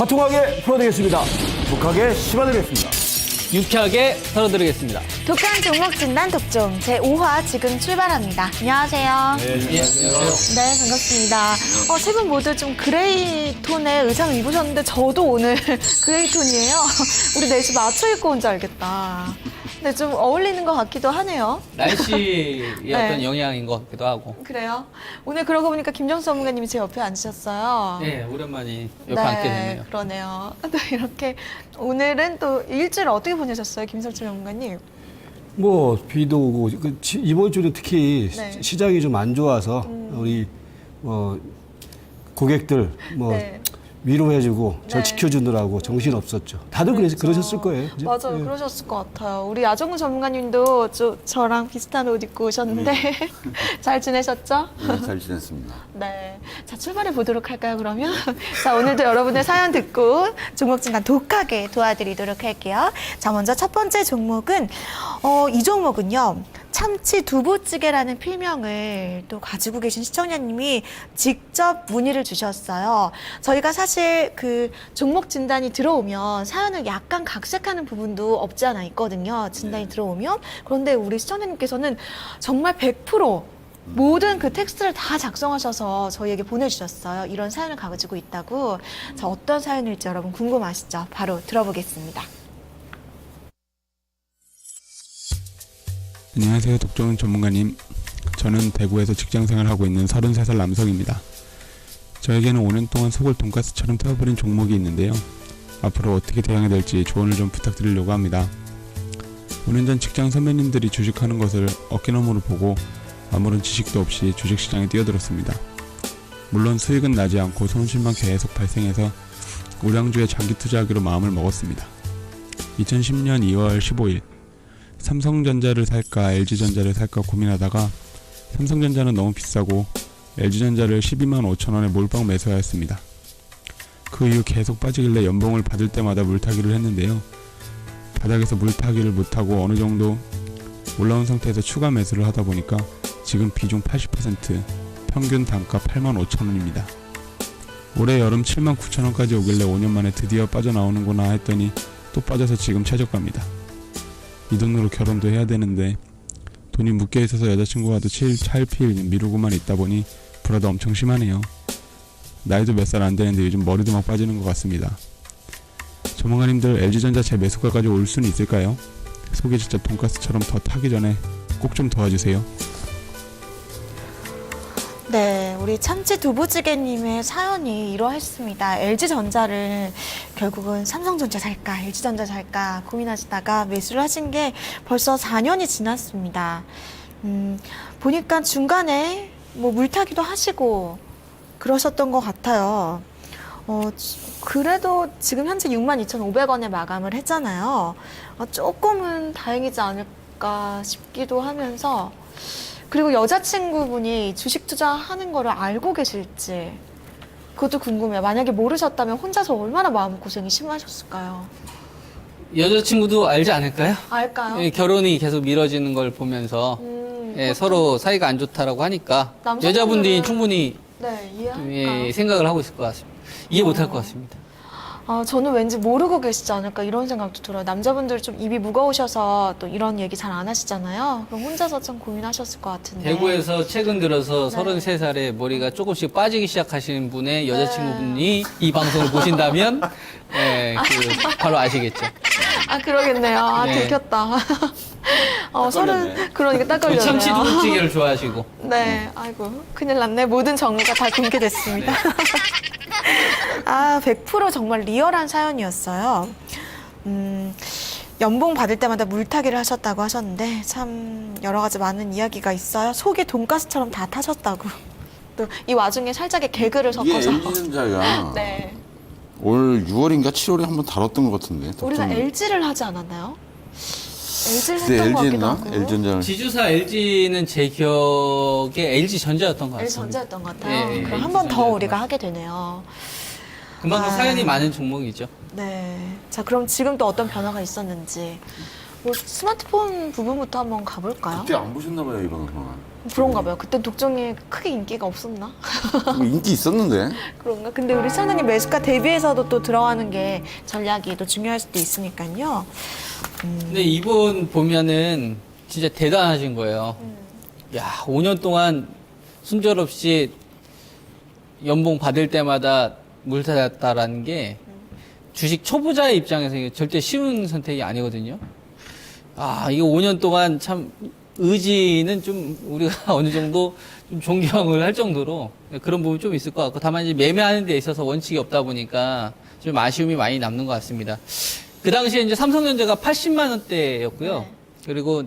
화통하게 풀어드리겠습니다. 독하게 씹어드리겠습니다. 유쾌하게 털어드리겠습니다. 독한 종목 진단 독종 제5화 지금 출발합니다. 안녕하세요. 네, 안녕하세요. 네, 반갑습니다. 세 분 모두 좀 그레이 톤의 의상을 입으셨는데 저도 오늘 그레이 톤이에요. 우리 넷이 맞춰 입고 온 줄 알겠다. 근데 좀 어울리는 것 같기도 하네요. 날씨의 네. 어떤 영향인 것 같기도 하고. 그래요? 오늘 그러고 보니까 김정수 전문가님이 제 옆에 앉으셨어요. 네, 오랜만에 옆에 앉게 됐네요. 그러네요. 또 이렇게 오늘은 또 일주일 어떻게 보내셨어요, 김성철 전문가님? 뭐 비도 오고 이번 주도 특히 네. 시장이 좀 안 좋아서 우리 고객들 네. 위로해주고 절 네. 지켜주느라고 정신 없었죠. 다들 그렇죠. 그러셨을 거예요. 그죠? 맞아요. 네. 그러셨을 것 같아요. 우리 야정훈 전문가님도 저랑 비슷한 옷 입고 오셨는데 잘 지내셨죠? 네, 잘 지냈습니다. 네. 자, 출발해 보도록 할까요, 그러면? 자, 오늘도 여러분의 사연 듣고 종목 진단 독하게 도와드리도록 할게요. 자, 먼저 첫 번째 종목은, 이 종목은요, 참치 두부찌개라는 필명을 또 가지고 계신 시청자님이 직접 문의를 주셨어요. 저희가 사실 그 종목 진단이 들어오면 사연을 약간 각색하는 부분도 없지 않아 있거든요. 진단이 들어오면. 그런데 우리 시청자님께서는 정말 100% 모든 그 텍스트를 다 작성하셔서 저희에게 보내주셨어요. 이런 사연을 가지고 있다고. 자, 어떤 사연일지 여러분 궁금하시죠? 바로 들어보겠습니다. 안녕하세요. 독종 전문가님. 저는 대구에서 직장생활을 하고 있는 33살 남성입니다. 저에게는 5년 동안 속을 돈가스처럼 태워버린 종목이 있는데요. 앞으로 어떻게 대응해야 될지 조언을 좀 부탁드리려고 합니다. 5년 전 직장 선배님들이 주식하는 것을 어깨너머로 보고 아무런 지식도 없이 주식시장에 뛰어들었습니다. 물론 수익은 나지 않고 손실만 계속 발생해서 우량주에 장기 투자하기로 마음을 먹었습니다. 2010년 2월 15일 삼성전자를 살까 LG전자를 살까 고민하다가 삼성전자는 너무 비싸고 LG전자를 12만 5천 원에 몰빵 매수하였습니다. 그 이후 계속 빠지길래 연봉을 받을 때마다 물타기를 했는데요. 바닥에서 물타기를 못하고 어느 정도 올라온 상태에서 추가 매수를 하다 보니까 지금 비중 80%, 평균 단가 8만 5천 원입니다. 올해 여름 7만 9천 원까지 오길래 5년 만에 드디어 빠져나오는구나 했더니 또 빠져서 지금 최저가입니다. 이 돈으로 결혼도 해야 되는데 돈이 묶여있어서 여자친구와도 차일피일 미루고만 있다 보니 불화도 엄청 심하네요. 나이도 몇 살 안 되는데 요즘 머리도 막 빠지는 것 같습니다. 전문가님들 LG전자 제 매수가까지 올 수는 있을까요? 속이 진짜 돈가스처럼 더 타기 전에 꼭 좀 도와주세요. 네, 우리 참치 두부찌개님의 사연이 이러했습니다. LG전자를 결국은 삼성전자 살까, LG전자 살까 고민하시다가 매수를 하신 게 벌써 4년이 지났습니다. 보니까 중간에 뭐 물타기도 하시고 그러셨던 것 같아요. 그래도 지금 현재 62,500원에 마감을 했잖아요. 조금은 다행이지 않을까 싶기도 하면서 그리고 여자친구분이 주식 투자하는 거를 알고 계실지 그것도 궁금해요. 만약에 모르셨다면 혼자서 얼마나 마음고생이 심하셨을까요? 여자친구도 알지 않을까요? 알까요? 예, 결혼이 계속 미뤄지는 걸 보면서 예, 서로 사이가 안 좋다라고 하니까 남성분들은- 여자분들이 충분히 네, 이해할까요? 예, 생각을 하고 있을 것 같습니다. 이해 못할 것 같습니다. 저는 왠지 모르고 계시지 않을까 이런 생각도 들어요. 남자분들 좀 입이 무거우셔서 또 이런 얘기 잘 안 하시잖아요. 그럼 혼자서 좀 고민하셨을 것 같은데. 대구에서 최근 들어서 네. 33살에 머리가 조금씩 빠지기 시작하시는 분의 여자친구분이 이 방송을 보신다면 예, 바로 아시겠죠. 그러겠네요. 네. 들켰다. 그러니까 딱 걸렸네요. 참치 두부찌개를 좋아하시고. 네, 아이고, 큰일 났네. 모든 정리가 다 공개됐습니다. 100% 정말 리얼한 사연이었어요. 연봉 받을 때마다 물타기를 하셨다고 하셨는데, 참, 여러 가지 많은 이야기가 있어요. 속이 돈가스처럼 다 타셨다고. 또, 이 와중에 살짝의 개그를 이게 섞어서. LG전자가 네. 올 6월인가 7월에 한번 다뤘던 것 같은데. 우리가 독점을. LG를 하지 않았나요? LG를 그때 했던 것 같기도 LG였나? 하고. LG전자를. 지주사 LG는 제 기억에 LG전자였던 것 같습니다. LG전자였던 것 같아요. 예, 그럼 한 번 더 LG전자였던 우리가 것 하게 되네요. 그만큼 사연이 많은 종목이죠. 네. 자, 그럼 지금 또 어떤 변화가 있었는지. 뭐 스마트폰 부분부터 한번 가볼까요? 그때 안 보셨나 봐요, 이번 동안. 그런가 봐요. 그때 독점이 크게 인기가 없었나? 인기 있었는데. 그런가? 근데 우리 시청자님 매수가 대비해서도 또 들어가는 게 전략이 또 중요할 수도 있으니까요. 근데 이분 보면은 진짜 대단하신 거예요. 야, 5년 동안 순절없이 연봉 받을 때마다 물 찾았다라는 게 주식 초보자의 입장에서 이게 절대 쉬운 선택이 아니거든요. 아, 이거 5년 동안 참 의지는 좀 우리가 어느 정도 좀 존경을 할 정도로 그런 부분이 좀 있을 것 같고, 다만 이제 매매하는 데 있어서 원칙이 없다 보니까 좀 아쉬움이 많이 남는 것 같습니다. 그 당시에 이제 삼성전자가 80만 원대였고요. 그리고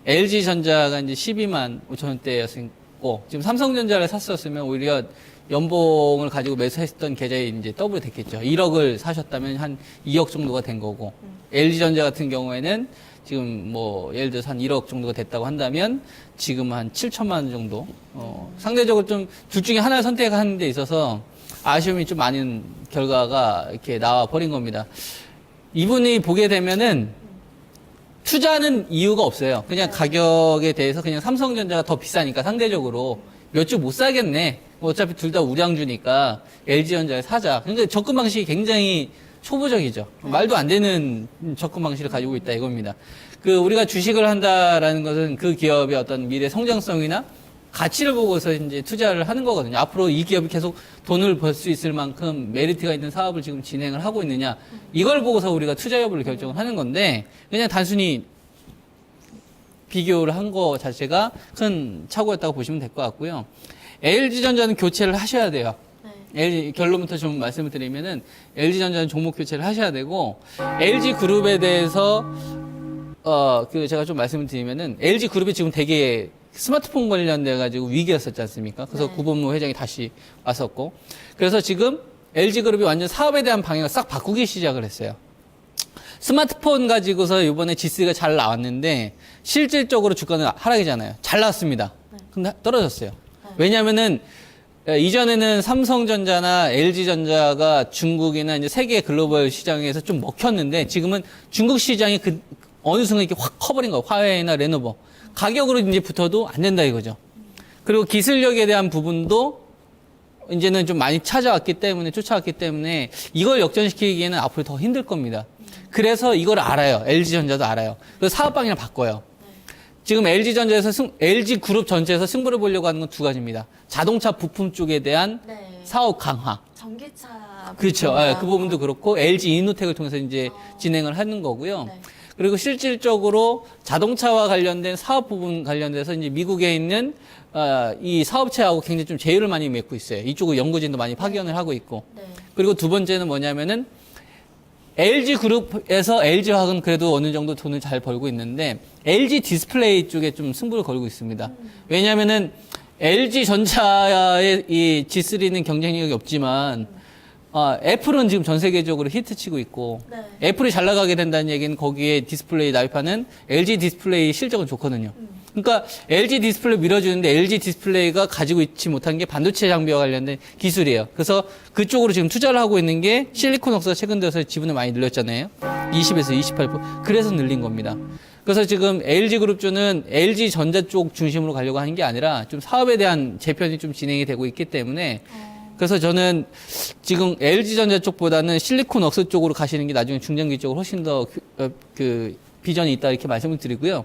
LG전자가 이제 12만 5천 원대였고, 지금 삼성전자를 샀었으면 오히려 연봉을 가지고 매수했던 계좌에 이제 더블이 됐겠죠. 1억을 사셨다면 한 2억 정도가 된 거고, LG전자 같은 경우에는 지금 뭐 예를 들어서 한 1억 정도가 됐다고 한다면 지금 한 7천만 원 정도. 상대적으로 좀 둘 중에 하나를 선택하는 데 있어서 아쉬움이 좀 많은 결과가 이렇게 나와 버린 겁니다. 이분이 보게 되면은 투자는 이유가 없어요. 그냥 가격에 대해서 그냥 삼성전자가 더 비싸니까 상대적으로 몇 주 못 사겠네. 어차피 둘 다 우량주니까 LG전자에 사자. 근데 접근 방식이 굉장히 초보적이죠. 말도 안 되는 접근 방식을 가지고 있다 이겁니다. 우리가 주식을 한다라는 것은 그 기업의 어떤 미래 성장성이나 가치를 보고서 이제 투자를 하는 거거든요. 앞으로 이 기업이 계속 돈을 벌 수 있을 만큼 메리트가 있는 사업을 지금 진행을 하고 있느냐. 이걸 보고서 우리가 투자 여부를 결정을 하는 건데, 그냥 단순히 비교를 한 거 자체가 큰 착오였다고 보시면 될 것 같고요. LG전자는 교체를 하셔야 돼요. 결론부터 좀 말씀을 드리면은 LG전자는 종목 교체를 하셔야 되고, LG그룹에 대해서 제가 좀 말씀을 드리면은 LG그룹이 지금 되게 스마트폰 관련돼 가지고 위기였었지 않습니까? 그래서 구본무 회장이 다시 왔었고, 그래서 지금 LG그룹이 완전 사업에 대한 방향을 싹 바꾸기 시작을 했어요. 스마트폰 가지고서 이번에 지수가 잘 나왔는데 실질적으로 주가는 하락이잖아요. 잘 나왔습니다. 근데 떨어졌어요. 왜냐면은 이전에는 삼성전자나 LG전자가 중국이나 이제 세계 글로벌 시장에서 좀 먹혔는데, 지금은 중국 시장이 어느 순간 이렇게 확 커버린 거예요. 화웨이나 레노버. 가격으로 이제 붙어도 안 된다 이거죠. 그리고 기술력에 대한 부분도 이제는 좀 많이 쫓아왔기 때문에 이걸 역전시키기에는 앞으로 더 힘들 겁니다. 그래서 이걸 알아요. LG전자도 알아요. 그래서 사업 방향을 바꿔요. 지금 LG그룹 전체에서 승부를 보려고 하는 건 두 가지입니다. 자동차 부품 쪽에 대한 사업 강화. 전기차. 그렇죠. 그 부분도 그렇고 LG 이노텍을 통해서 이제 진행을 하는 거고요. 그리고 실질적으로 자동차와 관련된 사업 부분 관련돼서 이제 미국에 있는 이 사업체하고 굉장히 좀 제휴를 많이 맺고 있어요. 이쪽으로 연구진도 많이 파견을 하고 있고. 그리고 두 번째는 뭐냐면은 LG그룹에서 LG화학은 그래도 어느 정도 돈을 잘 벌고 있는데 LG 디스플레이 쪽에 좀 승부를 걸고 있습니다. 왜냐면은 LG전자의 이 G3는 경쟁력이 없지만 애플은 지금 전 세계적으로 히트치고 있고, 애플이 잘 나가게 된다는 얘기는 거기에 디스플레이 납입하는 LG 디스플레이 실적은 좋거든요. 그러니까 LG 디스플레이 밀어주는데 LG 디스플레이가 가지고 있지 못한 게 반도체 장비와 관련된 기술이에요. 그래서 그쪽으로 지금 투자를 하고 있는 게 실리콘웍스가 최근 들어서 지분을 많이 늘렸잖아요. 20에서 28%. 그래서 늘린 겁니다. 그래서 지금 LG그룹주는 LG전자 쪽 중심으로 가려고 하는 게 아니라 좀 사업에 대한 재편이 좀 진행이 되고 있기 때문에, 그래서 저는 지금 LG전자 쪽보다는 실리콘웍스 쪽으로 가시는 게 나중에 중장기 쪽으로 훨씬 더 비전이 있다 이렇게 말씀을 드리고요.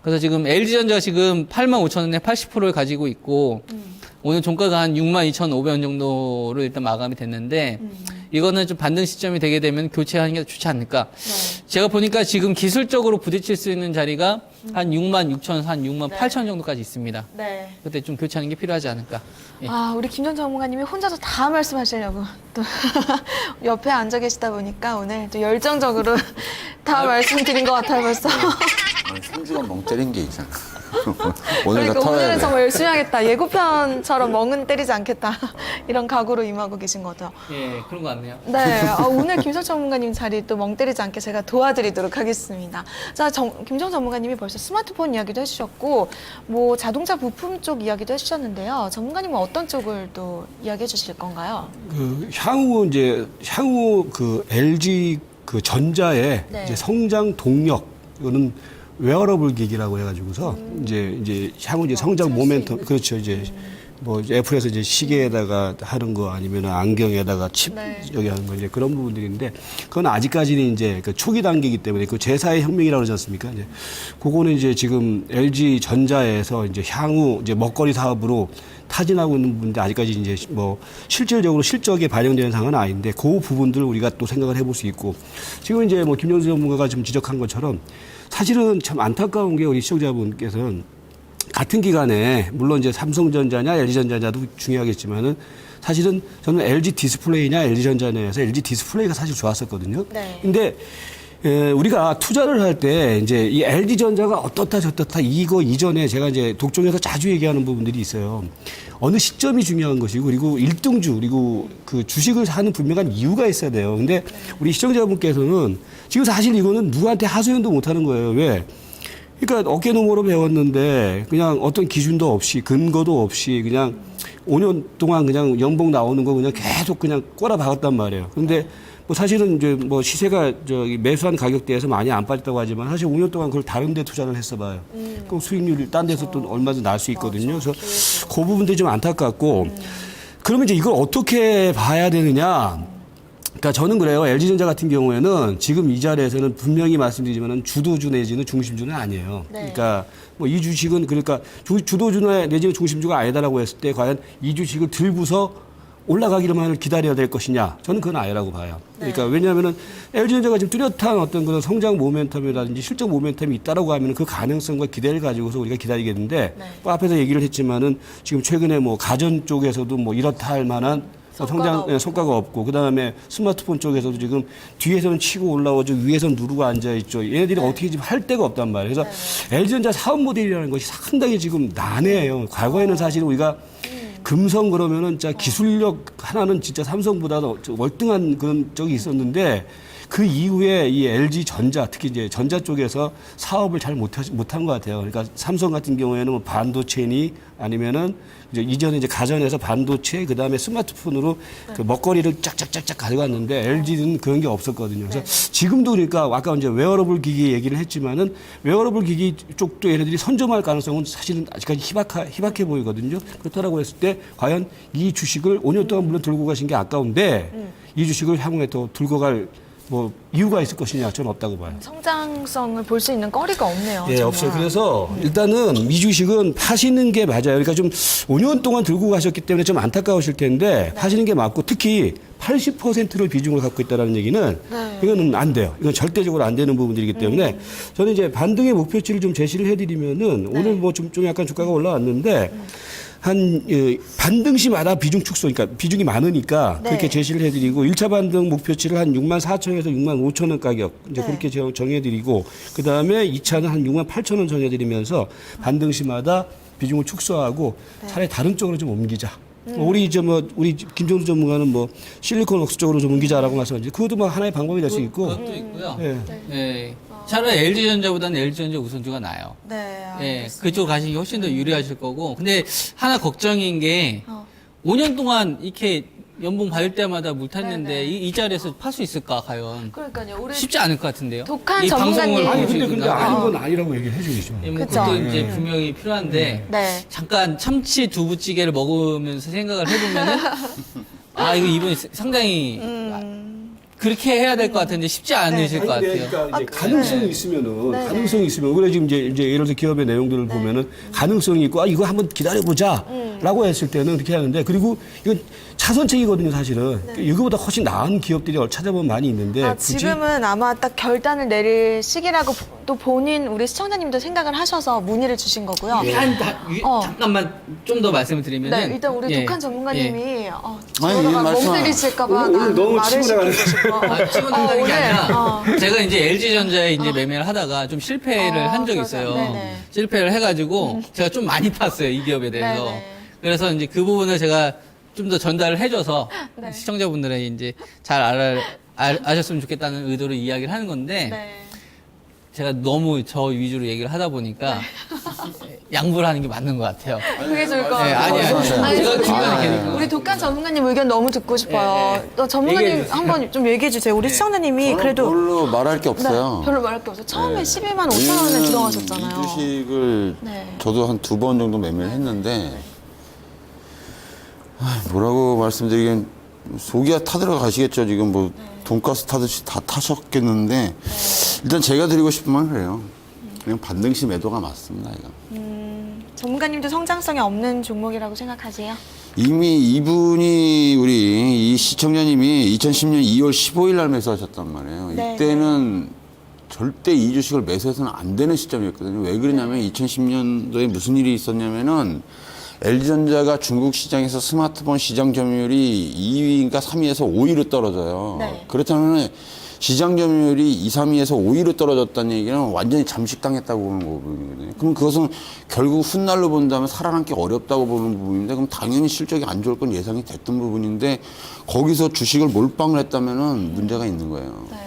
그래서 지금 LG전자가 지금 85,000원에 80%를 가지고 있고, 오늘 종가가 한 62,500원 정도로 일단 마감이 됐는데, 이거는 좀 반등 시점이 되게 되면 교체하는 게 좋지 않을까. 제가 보니까 지금 기술적으로 부딪힐 수 있는 자리가 한 66,000원, 한 68,000원 정도까지 있습니다. 그때 좀 교체하는 게 필요하지 않을까. 예. 우리 김정 전문가님이 혼자서 다 말씀하시려고 또 옆에 앉아 계시다 보니까 오늘 또 열정적으로 다 말씀드린 것 같아요, 벌써. 성주가 멍 때린 게 있잖아. 오늘 그러니까 다 털어야 오늘은 돼. 정말 열심히 하겠다. 예고편처럼 멍은 때리지 않겠다. 이런 각오로 임하고 계신 것 같아요. 예, 그런 것 같네요. 네, 오늘 김정 전문가님 자리 또 멍 때리지 않게 제가 도와드리도록 하겠습니다. 자, 김정 전문가님이 벌써 스마트폰 이야기도 해주셨고, 뭐 자동차 부품 쪽 이야기도 해주셨는데요. 전문가님은 어떤 쪽을 또 이야기해 주실 건가요? 향후 LG 전자의 네. 이제 성장 동력은 웨어러블 기기라고 해가지고서 이제 향후 이제 성장 모멘텀 그렇죠 이제 뭐 이제 애플에서 이제 시계에다가 하는 거 아니면 안경에다가 칩 네. 여기 하는 거 이제 그런 부분들인데 그건 아직까지는 이제 그 초기 단계이기 때문에 그 제4의 혁명이라고 그러지 않습니까? 이제 그거는 이제 지금 LG 전자에서 이제 향후 이제 먹거리 사업으로 타진하고 있는 부분인데 아직까지 이제 뭐 실질적으로 실적에 반영되는 상황은 아닌데 그 부분들을 우리가 또 생각을 해볼 수 있고 지금 이제 뭐 김영수 전문가가 좀 지적한 것처럼 사실은 참 안타까운 게 우리 시청자분께서는 같은 기간에 물론 이제 삼성전자냐 LG전자냐도 중요하겠지만은 사실은 저는 LG 디스플레이냐 LG전자냐에서 LG 디스플레이가 사실 좋았었거든요. 네. 근데 우리가 투자를 할 때 이제 이 LG전자가 어떻다 저떻다 이거 이전에 제가 이제 독종에서 자주 얘기하는 부분들이 있어요. 어느 시점이 중요한 것이고 그리고 일등주 그리고 그 주식을 사는 분명한 이유가 있어야 돼요. 근데 우리 시청자분께서는 지금 사실 이거는 누구한테 하소연도 못 하는 거예요. 왜? 그러니까 어깨너머로 배웠는데 그냥 어떤 기준도 없이 근거도 없이 그냥 5년 동안 그냥 연봉 나오는 거 그냥 계속 그냥 꼬라박았단 말이에요. 근데 뭐 사실은 이제 뭐 시세가 저기 매수한 가격대에서 많이 안 빠졌다고 하지만 사실 5년 동안 그걸 다른 데 투자를 했어 봐요. 그럼 수익률이 딴 데서 또 얼마든지 날 수 있거든요. 그래서 그 부분들이 좀 안타깝고 그러면 이제 이걸 어떻게 봐야 되느냐. 그러니까 저는 그래요. LG전자 같은 경우에는 지금 이 자리에서는 분명히 말씀드리지만은 주도주 내지는 중심주는 아니에요. 네. 그러니까 뭐 이 주식은 그러니까 주도주 내지는 중심주가 아니다라고 했을 때 과연 이 주식을 들고서 올라가기만 기다려야 될 것이냐? 저는 그건 아니라고 봐요. 그러니까 왜냐하면은 LG전자가 지금 뚜렷한 어떤 그런 성장 모멘텀이라든지 실적 모멘텀이 있다라고 하면은 그 가능성과 기대를 가지고서 우리가 기다리겠는데 뭐 앞에서 얘기를 했지만은 지금 최근에 뭐 가전 쪽에서도 뭐 이렇다 할 만한 성과가 없고 그다음에 스마트폰 쪽에서도 지금 뒤에서는 치고 올라오죠 위에서는 누르고 앉아 있죠 얘네들이 어떻게 지금 할 데가 없단 말이에요. 그래서 LG전자 사업 모델이라는 것이 상당히 지금 난해해요. 과거에는 사실 우리가 금성 그러면은 진짜 기술력 하나는 진짜 삼성보다 더 월등한 그런 적이 있었는데 그 이후에 이 LG 전자 특히 이제 전자 쪽에서 사업을 잘 못한 것 같아요. 그러니까 삼성 같은 경우에는 뭐 반도체니 아니면은 이제 이전에 이제 가전에서 반도체 그다음에 스마트폰으로 그 먹거리를 쫙쫙쫙쫙 가져갔는데 LG는 그런 게 없었거든요. 그래서 지금도 그러니까 아까 이제 웨어러블 기기 얘기를 했지만은 웨어러블 기기 쪽도 얘네들이 선점할 가능성은 사실은 아직까지 희박해 보이거든요. 그렇다라고 했을 때 과연 이 주식을 5년 동안 물론 들고 가신 게 아까운데 이 주식을 향후에 더 들고 갈 뭐 이유가 있을 것이냐 저는 없다고 봐요. 성장성을 볼 수 있는 거리가 없네요. 예, 정말. 없어요. 그래서 일단은 이 주식은 파시는 게 맞아요. 그러니까 좀 5년 동안 들고 가셨기 때문에 좀 안타까우실 텐데 파시는 게 맞고 특히 80%를 비중을 갖고 있다는 얘기는 이거는 안 돼요. 이건 절대적으로 안 되는 부분들이기 때문에 저는 이제 반등의 목표치를 좀 제시를 해드리면은 오늘 뭐 좀 약간 주가가 올라왔는데 한 반등시마다 비중 축소, 그러니까 비중이 많으니까 그렇게 제시를 해드리고 1차 반등 목표치를 한 64,000원에서 65,000원 가격 이제 그렇게 정해드리고 그 다음에 2차는 한 68,000원 정해드리면서 반등시마다 비중을 축소하고 차라리 다른 쪽으로 좀 옮기자. 우리 김정수 전문가는 뭐 실리콘웍스 쪽으로 좀 옮기자라고 말씀하셨는데 그것도 뭐 하나의 방법이 될 수 있고. 그것도 있고요. 예. 예. 차라리 LG전자보다는 LG전자 우선주가 나아요. 네. 예, 알겠습니다. 그쪽 가시는 게 훨씬 더 유리하실 거고. 근데 하나 걱정인 게 5년 동안 이렇게 연봉 받을 때마다 물 탔는데 네네. 이 자리에서 팔 수 있을까 과연? 그러니까요. 우리 쉽지 않을 것 같은데요. 독한 이 전문가님. 방송을 아니 보시고 근데 나면 아닌 건 아니라고 얘기를 해주겠죠. 예, 뭐 그쵸. 그것도 이제 분명히 필요한데 네. 잠깐 참치 두부찌개를 먹으면서 생각을 해보면은 아 이거 이번에 상당히 그렇게 해야 될 것 같은데 쉽지 않으실 것 아니, 같아요. 그러니까 이제 가능성이 있으면은 가능성이 있으면 그래 지금 이제 예를 들어 기업의 내용들을 보면은 가능성이 있고 아 이거 한번 기다려보자라고 했을 때는 그렇게 하는데 그리고 이건 차선책이거든요 사실은 이거보다 훨씬 나은 기업들이 찾아보면 많이 있는데 굳이 지금은 아마 딱 결단을 내릴 시기라고 또 본인 우리 시청자님도 생각을 하셔서 문의를 주신 거고요. 잠깐만 좀 더 말씀을 드리면은 네, 일단 우리 예, 독한 전문가님이 예. 저러다가 말씀- 멍때리실까봐 오늘 너무 말을 치고 시키고 싶어. 치고나가는 게 오늘, 아니라 제가 이제 LG전자에 이제 매매를 하다가 좀 실패를 한 적이 그러죠. 있어요. 네네. 실패를 해가지고 제가 좀 많이 탔어요 이 기업에 대해서. 네네. 그래서 이제 그 부분을 제가 좀 더 전달을 해줘서 네. 시청자분들의 이제 잘 아셨으면 좋겠다는 의도로 이야기를 하는 건데 네. 제가 너무 저 위주로 얘기를 하다 보니까 양보를 하는 게 맞는 것 같아요. 그게 좋을 것 네, 같아요. 아니에요. 아니, 이건 중요한 우리 얘기니까. 독한 전문가님 의견 너무 듣고 싶어요. 또 전문가님 얘기해 주세요. 한번 좀 얘기해 주세요. 우리 시청자님이 저는 그래도 별로 말할 게 네, 없어요. 별로 말할 게 없어요. 처음에 12만 5천 원에 들어가셨잖아요. 이 주식을 네. 저도 한 2번 정도 매매를 했는데 뭐라고 말씀드리긴 속이야 타들어 가시겠죠. 지금 뭐 돈가스 타듯이 다 타셨겠는데 일단 제가 드리고 싶은 말 그래요. 그냥 반등시 매도가 맞습니다. 이거. 전문가님도 성장성이 없는 종목이라고 생각하세요? 이미 이분이 우리 이 시청자님이 2010년 2월 15일 날 매수하셨단 말이에요. 네. 이때는 절대 이 주식을 매수해서는 안 되는 시점이었거든요. 왜 그러냐면 2010년도에 무슨 일이 있었냐면은 LG전자가 중국 시장에서 스마트폰 시장 점유율이 2위인가 3위에서 5위로 떨어져요. 네. 그렇다면 시장 점유율이 2, 3위에서 5위로 떨어졌다는 얘기는 완전히 잠식당했다고 보는 부분이거든요. 그럼 그것은 결국 훗날로 본다면 살아남기 어렵다고 보는 부분인데 그럼 당연히 실적이 안 좋을 건 예상이 됐던 부분인데 거기서 주식을 몰빵을 했다면은 문제가 있는 거예요. 네.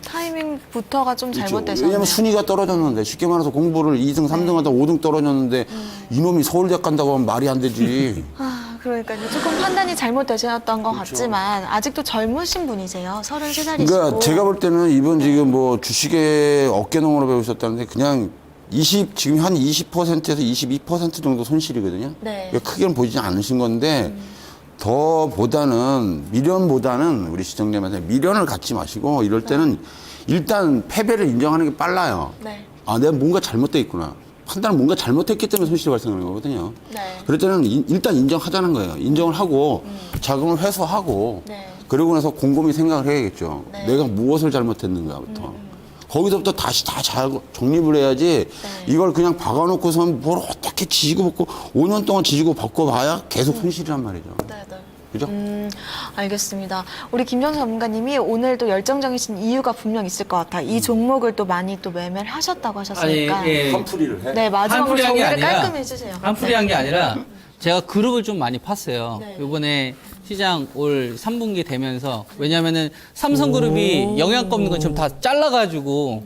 타이밍부터가 좀 그렇죠. 잘못됐었네요. 왜냐면 순위가 떨어졌는데 쉽게 말해서 공부를 2등, 3등 하다 5등 떨어졌는데 이놈이 서울대학 간다고 하면 말이 안 되지. 그러니까요. 조금 판단이 잘못되셨던 것 같지만 아직도 젊으신 분이세요. 33살이시고. 그러니까 제가 볼 때는 이분 지금 뭐 주식에 어깨농으로 배우셨다는데 그냥 지금 한 20%에서 22% 정도 손실이거든요. 네. 그러니까 크게는 보이지 않으신 건데 미련보다는 우리 시청자님한테 미련을 갖지 마시고 이럴 때는 일단 패배를 인정하는 게 빨라요. 네. 아, 내가 뭔가 잘못돼 있구나. 판단을 뭔가 잘못했기 때문에 손실이 발생하는 거거든요. 네. 그럴 때는 일단 인정하자는 거예요. 인정을 하고 자금을 회수하고 네. 그러고 나서 곰곰이 생각을 해야겠죠. 네. 내가 무엇을 잘못했는가부터. 거기서부터 다시 다 잘 정립을 해야지 이걸 그냥 박아놓고선 뭘 어떻게 지지고 볶고 5년 동안 지지고 볶고 봐야 계속 손실이란 말이죠. 네, 네. 그죠? 알겠습니다. 우리 김정수 전문가님이 오늘도 열정적이신 이유가 분명 있을 것 같아요. 이 종목을 또 많이 또 매매를 하셨다고 하셨으니까. 아니, 예. 한풀이를 해. 네, 마지막으로 한풀이한 게 정리를 아니라 깔끔히 해주세요. 한풀이한 게 아니라 제가 그룹을 좀 많이 팠어요. 네. 이번에 시장 올 3분기 되면서 왜냐면은 삼성그룹이 영향권 없는 건 지금 다 잘라가지고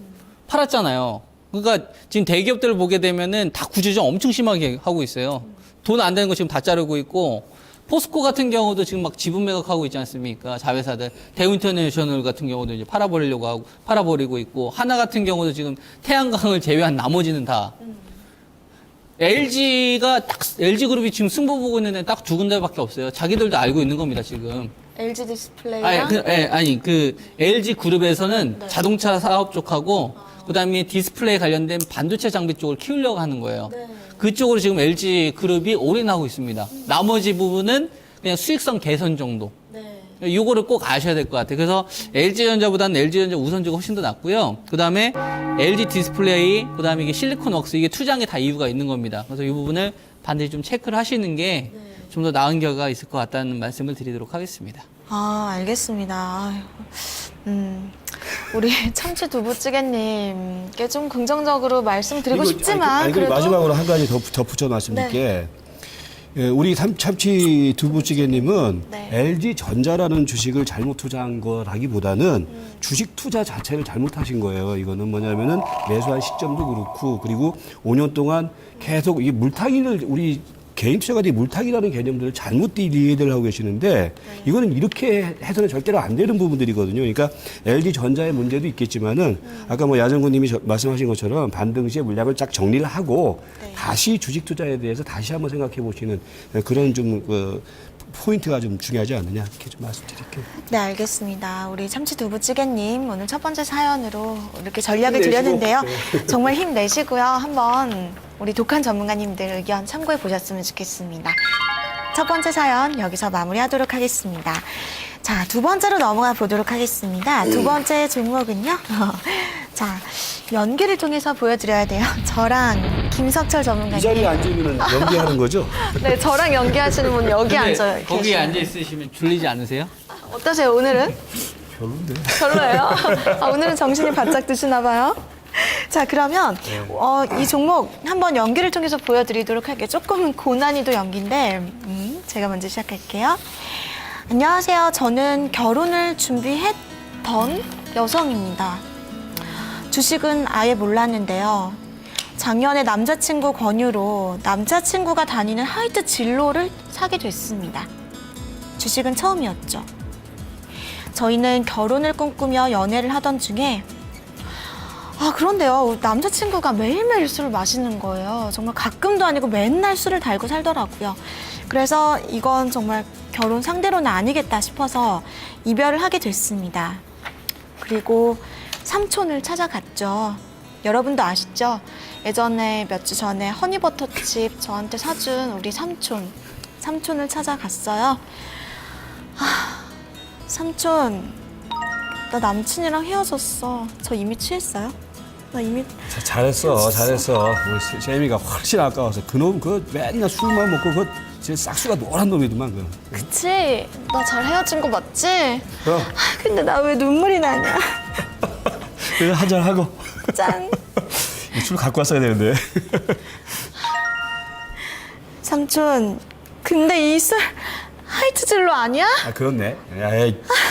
팔았잖아요. 그러니까 지금 대기업들을 보게 되면은 다 구조조정 엄청 심하게 하고 있어요. 돈 안 되는 거 지금 다 자르고 있고 포스코 같은 경우도 지금 막 지분 매각하고 있지 않습니까? 자회사들. 대우인터내셔널 같은 경우도 이제 팔아버리고 있고 하나 같은 경우도 지금 태양광을 제외한 나머지는 다 LG그룹이 지금 승부 보고 있는 데 딱 두 군데밖에 없어요. 자기들도 알고 있는 겁니다, 지금. LG 디스플레이랑 그 LG 그룹에서는 네. 자동차 사업 쪽하고 그다음에 디스플레이 관련된 반도체 장비 쪽을 키우려고 하는 거예요. 네. 그쪽으로 지금 LG 그룹이 올인하고 있습니다. 나머지 부분은 그냥 수익성 개선 정도. 네. 이거를 꼭 아셔야 될 것 같아요. 그래서 LG전자보다는 LG전자 우선주가 훨씬 더 낫고요. 그 다음에 LG 디스플레이, 그 다음에 이게 실리콘웍스, 이게 투자에 다 이유가 있는 겁니다. 그래서 이 부분을 반드시 좀 체크를 하시는 게 좀 더 나은 결과가 있을 것 같다는 말씀을 드리도록 하겠습니다. 알겠습니다. 아유, 우리 참치 두부찌개님께 좀 긍정적으로 말씀드리고 싶지만 아니, 그래도 마지막으로 한 가지 더 덧붙여 말씀드릴게. 예, 우리 참치 두부찌개님은 네. LG전자라는 주식을 잘못 투자한 거라기보다는 주식 투자 자체를 잘못하신 거예요. 이거는 뭐냐면은 매수한 시점도 그렇고 그리고 5년 동안 계속 이 물타기를 우리 개인 투자가들이 물타기라는 개념들을 잘못 이해를 하고 계시는데 이거는 이렇게 해서는 절대로 안 되는 부분들이거든요. 그러니까 LG전자의 문제도 있겠지만은 아까 뭐 야정구님이 말씀하신 것처럼 반등 시에 물량을 쫙 정리를 하고 다시 주식 투자에 대해서 다시 한번 생각해 보시는 그런 좀 포인트가 좀 중요하지 않느냐 이렇게 좀 말씀드릴게요. 네, 알겠습니다. 우리 참치 두부찌개님 오늘 첫 번째 사연으로 이렇게 전략을 힘내시고, 드렸는데요. 정말 힘내시고요. 한번 우리 독한 전문가님들 의견 참고해 보셨으면 좋겠습니다. 첫 번째 사연 여기서 마무리하도록 하겠습니다. 자, 두 번째로 넘어가 보도록 하겠습니다. 두 번째 종목은요. 자, 연기를 통해서 보여드려야 돼요. 저랑 김석철 전문가님. 이 자리에 앉으면 연기하는 거죠? 네, 저랑 연기하시는 분 여기 근데 앉아요. 거기에 계시네요. 앉아 있으시면 졸리지 않으세요? 어떠세요, 오늘은? 별론데. 별로예요? 오늘은 정신이 바짝 드시나 봐요. 자, 그러면 이 종목 한번 연기를 통해서 보여드리도록 할게요. 조금은 고난이도 연기인데 제가 먼저 시작할게요. 안녕하세요. 저는 결혼을 준비했던 여성입니다. 주식은 아예 몰랐는데요. 작년에 남자친구 권유로 남자친구가 다니는 하이트 진로를 사게 됐습니다. 주식은 처음이었죠. 저희는 결혼을 꿈꾸며 연애를 하던 중에 그런데요. 남자친구가 매일매일 술을 마시는 거예요. 정말 가끔도 아니고 맨날 술을 달고 살더라고요. 그래서 이건 정말 결혼 상대로는 아니겠다 싶어서 이별을 하게 됐습니다. 그리고 삼촌을 찾아갔죠. 여러분도 아시죠? 예전에 몇 주 전에 허니버터칩 저한테 사준 우리 삼촌을 찾아갔어요. 삼촌, 나 남친이랑 헤어졌어. 저 이미 취했어요? 나 이미 잘했어. 우리 재미가 훨씬 아까워서 그놈 맨날 술만 먹고 제 싹수가 노란 놈이더만 그. 그치? 나 잘 헤어진 거 맞지? 그럼 근데 나 왜 눈물이 나냐? 그래서 한잔 하고 짠. 이 술 갖고 왔어야 되는데. 삼촌, 근데 이 술 하이트 진로 아니야? 그렇네.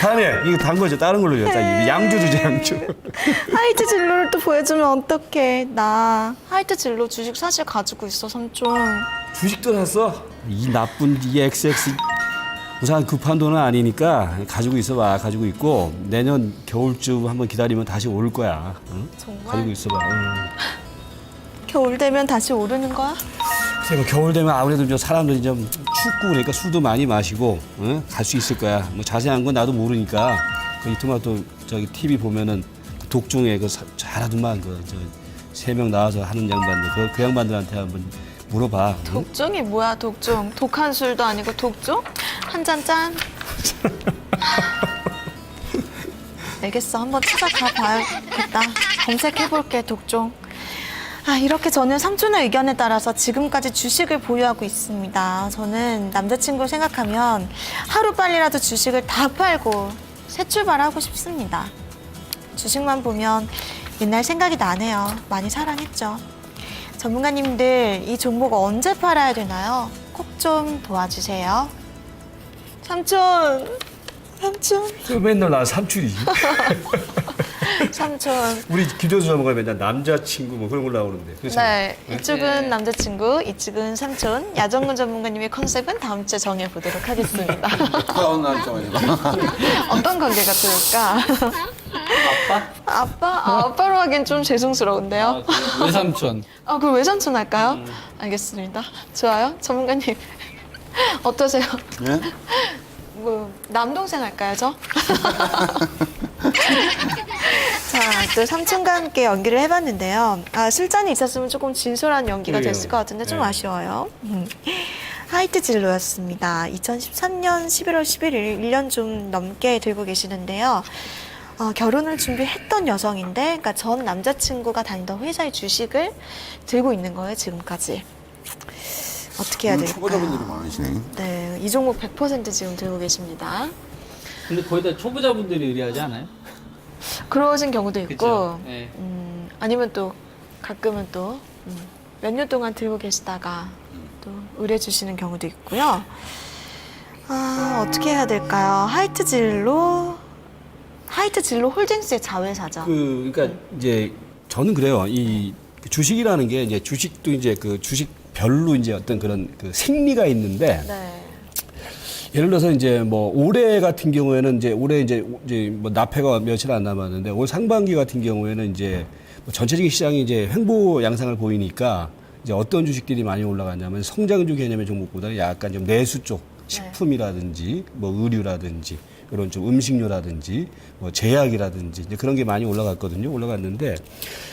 하네. 이거 단 거죠. 다른 걸로 줬다. 양주 주지 양주. 하이트 진로를 또 보여주면 어떡해. 나 하이트 진로 주식 사실 가지고 있어, 삼촌. 주식도 샀어. 이 나쁜 이 XX. 우선 급한 돈은 아니니까 가지고 있어봐. 가지고 있고 내년 겨울쯤 한번 기다리면 다시 오를 거야. 응? 정말? 가지고 있어봐. 응. 겨울 되면 다시 오르는 거야? 그래서 겨울 되면 아무래도 좀 사람들이 좀 춥고 그러니까 술도 많이 마시고 갈 수 있을 거야. 뭐 자세한 건 나도 모르니까 그 이토마토 저기 TV 보면은 독종에 잘하더만 세 명 나와서 하는 양반들 그 양반들한테 한번 물어봐. 응? 독종이 뭐야, 독종? 독한 술도 아니고 독종? 한 잔 짠. 알겠어. 한번 찾아가 봐야겠다. 검색해볼게, 독종. 이렇게 저는 삼촌의 의견에 따라서 지금까지 주식을 보유하고 있습니다. 저는 남자친구를 생각하면 하루빨리라도 주식을 다 팔고 새 출발하고 싶습니다. 주식만 보면 옛날 생각이 나네요. 많이 사랑했죠. 전문가님들, 이 종목 언제 팔아야 되나요? 꼭 좀 도와주세요. 삼촌! 맨날 나 삼촌이지. 삼촌. 우리 김정수 전문가 맨날 남자친구 뭐 그런 걸 나오는데. 그렇지? 네, 이쪽은 남자친구, 이쪽은 삼촌. 야정근 전문가님의 컨셉은 다음 주에 정해보도록 하겠습니다. 다운 날짜마다. 어떤 관계가 좋을까? 아빠로 하기엔 좀 죄송스러운데요. 외삼촌. 그럼 외삼촌 할까요? 알겠습니다. 좋아요. 전문가님, 어떠세요? 예? 뭐 남동생 할까요, 저? 자, 또 삼촌과 함께 연기를 해봤는데요. 술잔이 있었으면 조금 진솔한 연기가 그래요. 됐을 것 같은데 좀 네. 아쉬워요. 하이트 진로였습니다. 2013년 11월 11일 1년 좀 넘게 들고 계시는데요. 결혼을 준비했던 여성인데, 그러니까 전 남자친구가 다니던 회사의 주식을 들고 있는 거예요, 지금까지. 어떻게 해야 될까요? 초보자분들이 많으시네. 네, 이 종목 100% 지금 들고 계십니다. 근데 거의 다 초보자분들이 의뢰하지 않아요? 그러신 경우도 있고, 그쵸? 네. 아니면 또 가끔은 또 몇 년 동안 들고 계시다가 또 의뢰 주시는 경우도 있고요. 어떻게 해야 될까요? 하이트 진로 홀딩스의 자회사죠. 그러니까 이제 저는 그래요. 이 주식이라는 게 이제 주식도 이제 그 주식별로 이제 어떤 그런 그 생리가 있는데 네. 예를 들어서 이제 뭐 올해 같은 경우에는 이제 올해 이제 뭐 납회가 며칠 안 남았는데 올 상반기 같은 경우에는 이제 뭐 전체적인 시장이 이제 횡보 양상을 보이니까 이제 어떤 주식들이 많이 올라갔냐면 성장주 개념의 종목보다는 약간 좀 내수 쪽 식품이라든지 뭐 의류라든지 이런 좀 음식료라든지 뭐 제약이라든지 이제 그런 게 많이 올라갔는데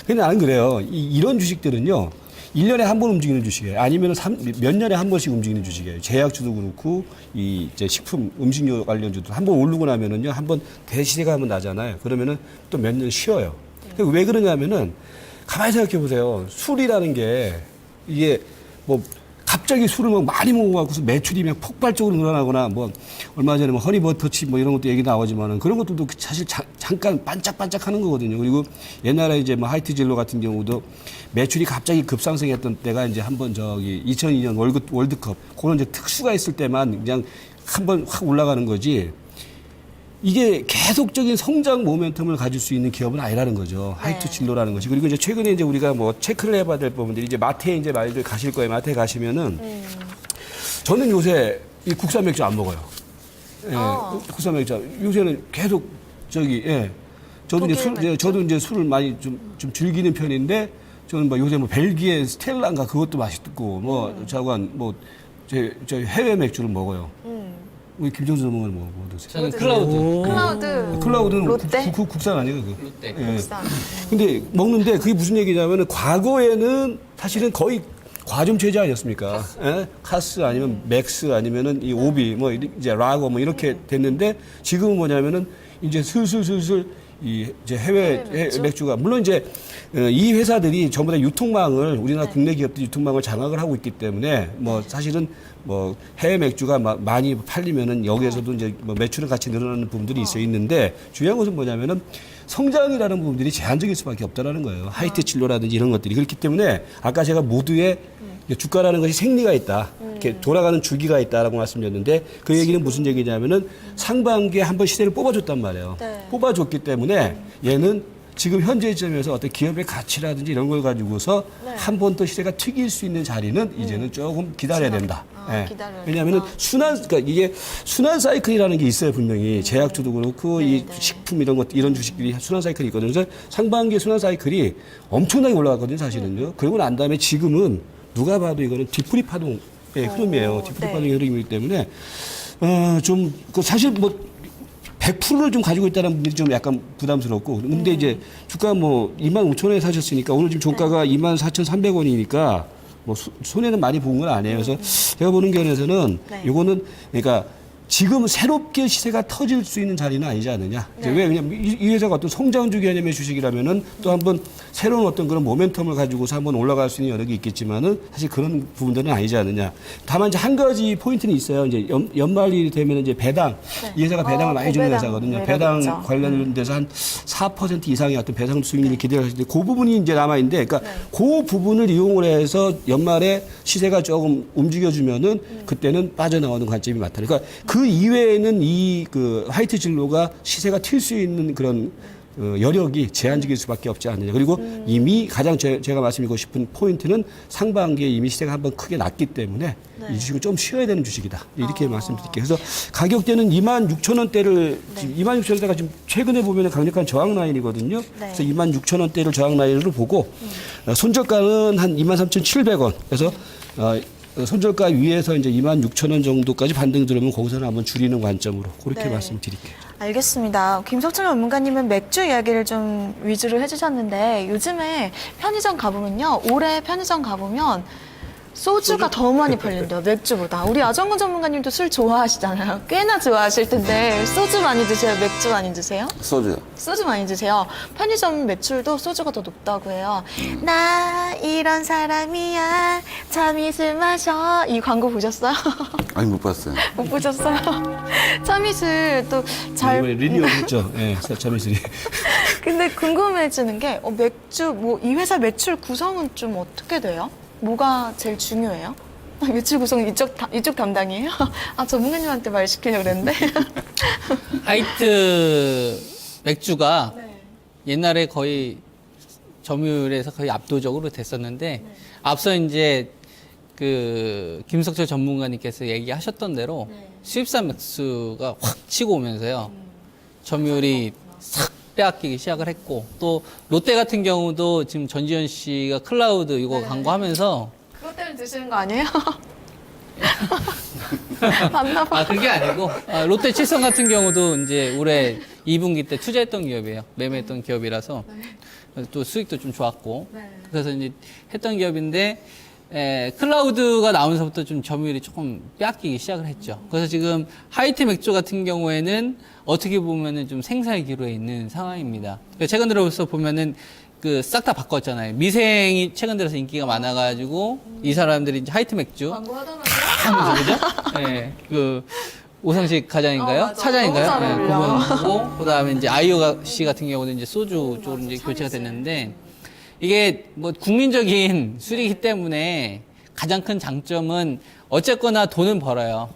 근데 나는 그래요. 이런 주식들은요. 1년에 한 번 움직이는 주식이에요. 아니면 몇 년에 한 번씩 움직이는 주식이에요. 제약주도 그렇고 이 이제 식품 음식료 관련주도 한 번 오르고 나면은요. 한 번 대시세가 한번 나잖아요. 그러면은 또 몇 년 쉬어요. 왜 그러냐면은 가만히 생각해 보세요. 술이라는 게 이게 뭐 갑자기 술을 막 많이 먹어갖고서 매출이 그냥 폭발적으로 늘어나거나 뭐 얼마 전에 뭐 허니버터칩 뭐 이런 것도 얘기 나오지만은 그런 것들도 사실 잠깐 반짝반짝 하는 거거든요. 그리고 옛날에 이제 뭐 하이트 진로 같은 경우도 매출이 갑자기 급상승했던 때가 이제 한번 저기 2002년 월드컵 그런 이제 특수가 있을 때만 그냥 한번 확 올라가는 거지. 이게 계속적인 성장 모멘텀을 가질 수 있는 기업은 아니라는 거죠. 하이트 진로라는 것이. 그리고 이제 최근에 이제 우리가 뭐 체크를 해봐야 될 부분들이 이제 마트에 이제 많이들 가실 거예요. 마트에 가시면은 저는 요새 이 국산 맥주 안 먹어요. 예, 국산 맥주. 요새는 계속 예. 저도 이제 술을 많이 좀 즐기는 편인데 저는 뭐 요새 뭐 벨기에 스텔라인가 그것도 맛있고 뭐 자관 저 해외 맥주를 먹어요. 우리 김정수 전문가는 뭐 드세요? 저는 클라우드. 클라우드는 롯데? 국산 아니에요, 그거? 롯데. 예. 국산. 근데 먹는데 그게 무슨 얘기냐면은 과거에는 사실은 거의 과점 체제 아니었습니까? 예? 카스 아니면 맥스 아니면은 이 오비 뭐 이제 라거 뭐 이렇게 됐는데 지금은 뭐냐면은 이제 슬슬 이 이제 해외 맥주가 물론 이제 이 회사들이 전부 다 유통망을 우리나라 국내 기업들이 유통망을 장악을 하고 있기 때문에 뭐 사실은 뭐 해외 맥주가 많이 팔리면은 여기에서도 이제 뭐 매출은 같이 늘어나는 부분들이 있는데 중요한 것은 뭐냐면은 성장이라는 부분들이 제한적일 수밖에 없다라는 거예요. 하이트 진로라든지 이런 것들이 그렇기 때문에 아까 제가 모두의 주가라는 것이 생리가 있다. 이렇게 돌아가는 줄기가 있다라고 말씀드렸는데 그 얘기는 무슨 얘기냐면은 상반기에 한번 시세를 뽑아줬단 말이에요. 네. 뽑아줬기 때문에 얘는 지금 현재 시점에서 어떤 기업의 가치라든지 이런 걸 가지고서 한 번 더 시세가 튀길 수 있는 자리는 이제는 조금 기다려야 된다. 예. 기다려야 왜냐하면은 그러니까 이게 순환 사이클이라는 게 있어요, 분명히. 제약주도 그렇고 이 식품 이런 것 이런 주식들이 순환 사이클이 있거든요. 그래서 상반기에 순환 사이클이 엄청나게 올라갔거든요, 사실은요. 그러고 난 다음에 지금은 누가 봐도 이거는 뒤풀이 파동의 흐름이에요. 뒤풀이 파동의 흐름이기 때문에 사실 뭐 100%를 좀 가지고 있다는 분들이 좀 약간 부담스럽고 근데 이제 주가 뭐 25,000원에 사셨으니까 오늘 지금 종가가 24,300원이니까 뭐 손해는 많이 본 건 아니에요. 그래서 제가 보는 견해에서는 이거는 그러니까 지금 새롭게 시세가 터질 수 있는 자리는 아니지 않느냐. 왜? 왜냐면 이 회사가 어떤 성장주 개념의 주식이라면은 또 한번 새로운 어떤 그런 모멘텀을 가지고서 한번 올라갈 수 있는 여력이 있겠지만은 사실 그런 부분들은 아니지 않느냐. 다만 이제 한 가지 포인트는 있어요. 이제 연말이 되면 이제 배당. 이 회사가 배당을 많이 주는 고배당 회사거든요. 매력있죠. 배당 관련돼서 한 4% 이상의 어떤 배당 수익률을 기대할 수 있는데 그 부분이 이제 남아있는데 그러니까 그 부분을 이용을 해서 연말에 시세가 조금 움직여주면은 그때는 빠져나오는 관점이 많다. 그러니까 그 이외에는 이 그 하이트 진로가 시세가 튈 수 있는 그런 여력이 제한적일 수밖에 없지 않느냐. 그리고 이미 가장 제가 말씀드리고 싶은 포인트는 상반기에 이미 시세가 한번 크게 났기 때문에 이 주식은 좀 쉬어야 되는 주식이다. 이렇게 말씀드릴게요. 그래서 가격대는 26,000원대를 26,000원대가 지금 최근에 보면 강력한 저항 라인이거든요. 그래서 26,000원대를 저항 라인으로 보고 손절가는 한 23,700원. 그래서 손절가 위에서 이제 26,000원 정도까지 반등 들어오면 거기서는 한번 줄이는 관점으로 그렇게 말씀드릴게요. 알겠습니다. 김석철 전문가님은 맥주 이야기를 좀 위주로 해주셨는데 요즘에 편의점 가보면요. 올해 편의점 가보면 소주가 더 많이 팔린대요. 맥주보다. 우리 아정근 전문가님도 술 좋아하시잖아요. 꽤나 좋아하실 텐데 소주 많이 드세요? 맥주 많이 드세요? 소주요. 소주 많이 드세요. 편의점 매출도 소주가 더 높다고 해요. 나 이런 사람이야. 참이슬 마셔. 이 광고 보셨어요? 아니 못 봤어요. 못 보셨어요? 참이슬 또 잘. 이번에 리뉴얼 했죠. 예, 참이슬이. 근데 궁금해지는 게 맥주 뭐 이 회사 매출 구성은 좀 어떻게 돼요? 뭐가 제일 중요해요? 매출 구성 이쪽 담당이에요? 아 전문가님한테 말 시키려고 그랬는데. 하이트 맥주가 옛날에 거의 점유율에서 거의 압도적으로 됐었는데 앞서 이제 그 김석철 전문가님께서 얘기하셨던 대로 수입산 맥주가 확 치고 오면서요. 점유율이 싹 빼앗기기 시작을 했고 또 롯데 같은 경우도 지금 전지현 씨가 클라우드 이거 광고하면서 그것 때문에 드시는 거 아니에요? 맞나 봐. 아 그게 아니고 롯데 칠성 같은 경우도 이제 올해 2분기 때 투자했던 기업이에요. 매매했던 기업이라서 또 수익도 좀 좋았고 그래서 이제 했던 기업인데 클라우드가 나오면서부터 좀 점유율이 조금 빼앗기기 시작을 했죠. 그래서 지금 하이트 맥주 같은 경우에는 어떻게 보면은 좀 생사의 기로에 있는 상황입니다. 최근 들어서 보면은 그 싹 다 바꿨잖아요. 미생이 최근 들어서 인기가 많아가지고 이 사람들이 이제 하이트 맥주 하면서 그죠? 네, 그 오상식 과장인가요? 맞아. 차장인가요? 너무 잘 네, 어울려. 그분하고 그다음에 이제 아이오 씨 같은 경우는 이제 소주 쪽으로 이제 교체가 됐는데 이게 뭐 국민적인 술이기 때문에 가장 큰 장점은 어쨌거나 돈은 벌어요.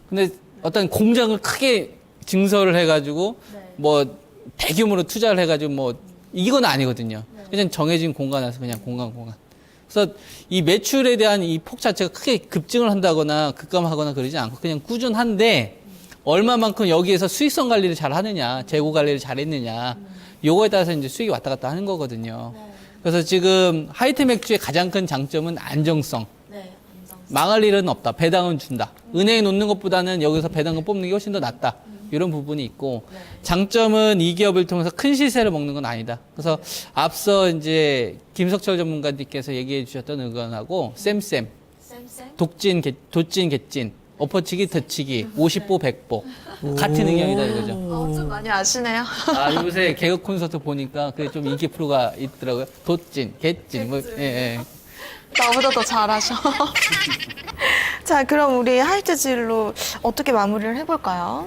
근데 어떤 공장을 크게 증설을 해가지고 뭐 대규모로 투자를 해가지고 뭐 이건 아니거든요. 그냥 정해진 공간에서 그냥 공간. 그래서 이 매출에 대한 이 폭 자체가 크게 급증을 한다거나 급감하거나 그러지 않고 그냥 꾸준한데 얼마만큼 여기에서 수익성 관리를 잘 하느냐, 재고 관리를 잘 했느냐, 요거에 따라서 이제 수익이 왔다 갔다 하는 거거든요. 그래서 지금 하이트 맥주의 가장 큰 장점은 안정성. 망할 일은 없다. 배당은 준다. 은행에 놓는 것보다는 여기서 배당금 뽑는 게 훨씬 더 낫다. 이런 부분이 있고 장점은 이 기업을 통해서 큰 시세를 먹는 건 아니다. 그래서 앞서 이제 김석철 전문가님께서 얘기해 주셨던 의견하고 쌤 도찐 개찐 엎어치기 덧치기 50보 100보 같은 의견이다 이거죠. 좀 많이 아시네요. 아 요새 개그 콘서트 보니까 그게 좀 인기 프로가 있더라고요. 도찐 개찐 뭐 예. 나보다 더 잘하셔. 자, 그럼 우리 하이트 진로 어떻게 마무리를 해볼까요?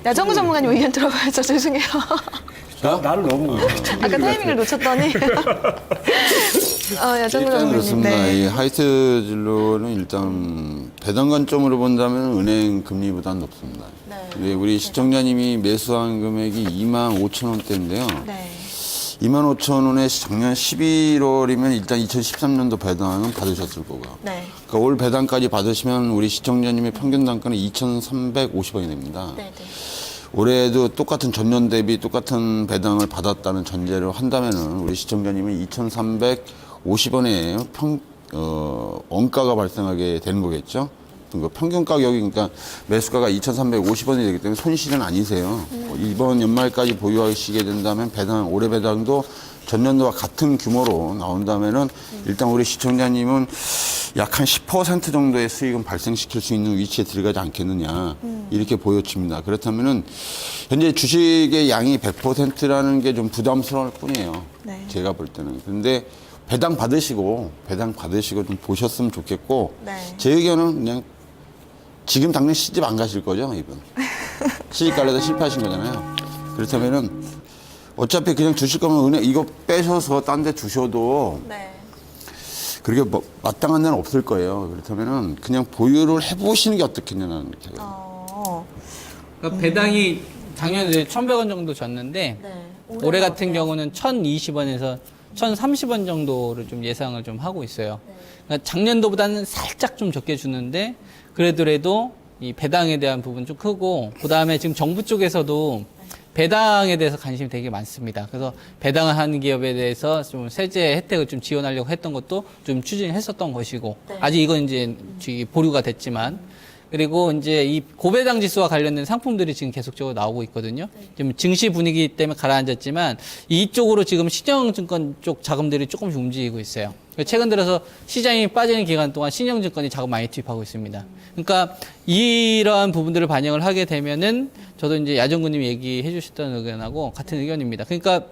야정구 전문가님 의견 들어봐야죠. 죄송해요. 나를 너무 아까 타이밍을 놓쳤더니. 야정구 일단 전문가님. 그렇습니다. 이 하이트 진로는 일단 배당 관점으로 본다면 은행 금리보다는 높습니다. 근데 우리 시청자님이 매수한 금액이 25,000원대인데요. 네. 25,000원에 작년 11월이면 일단 2013년도 배당은 받으셨을 거고요. 네. 그러니까 올 배당까지 받으시면 우리 시청자님의 평균 단가는 2,350원이 됩니다. 네. 올해도 똑같은 전년 대비 똑같은 배당을 받았다는 전제를 한다면은 우리 시청자님은 2,350원의 원가가 발생하게 되는 거겠죠. 그러니까 평균 가격이 그러니까 매수가가 2,350원이 되기 때문에 손실은 아니세요. 이번 연말까지 보유하시게 된다면 올해 배당도 전년도와 같은 규모로 나온다면은 일단 우리 시청자님은 약 한 10% 정도의 수익은 발생시킬 수 있는 위치에 들어가지 않겠느냐 이렇게 보여집니다. 그렇다면은 현재 주식의 양이 100%라는 게 좀 부담스러울 뿐이에요. 네. 제가 볼 때는. 근데 배당 받으시고 좀 보셨으면 좋겠고 네. 제 의견은 그냥 지금 당장 시집 안 가실 거죠, 이분? 시집 가려다 실패하신 거잖아요. 그렇다면은 어차피 그냥 주실 거면 은행 이거 빼셔서 딴 데 두셔도 네. 그렇게 뭐 마땅한 데는 없을 거예요. 그렇다면은 그냥 보유를 해보시는 게 어떻겠냐는 생각. 그러니까 배당이 작년에 1,100원 정도 줬는데 올해 같은 경우는 1,020원에서 1,030원 정도를 좀 예상을 좀 하고 있어요. 그러니까 작년도보다는 살짝 좀 적게 주는데 그래도 이 배당에 대한 부분 좀 크고 그다음에 지금 정부 쪽에서도 배당에 대해서 관심이 되게 많습니다. 그래서 배당을 하는 기업에 대해서 좀 세제 혜택을 좀 지원하려고 했던 것도 좀 추진했었던 것이고 아직 이건 이제 보류가 됐지만 그리고 이제 이 고배당 지수와 관련된 상품들이 지금 계속적으로 나오고 있거든요. 지금 증시 분위기 때문에 가라앉았지만 이쪽으로 지금 신영증권 쪽 자금들이 조금씩 움직이고 있어요. 최근 들어서 시장이 빠지는 기간 동안 신영증권이 자금 많이 투입하고 있습니다. 그러니까 이러한 부분들을 반영을 하게 되면은 저도 이제 야정구님이 얘기해 주셨던 의견하고 같은 의견입니다. 그러니까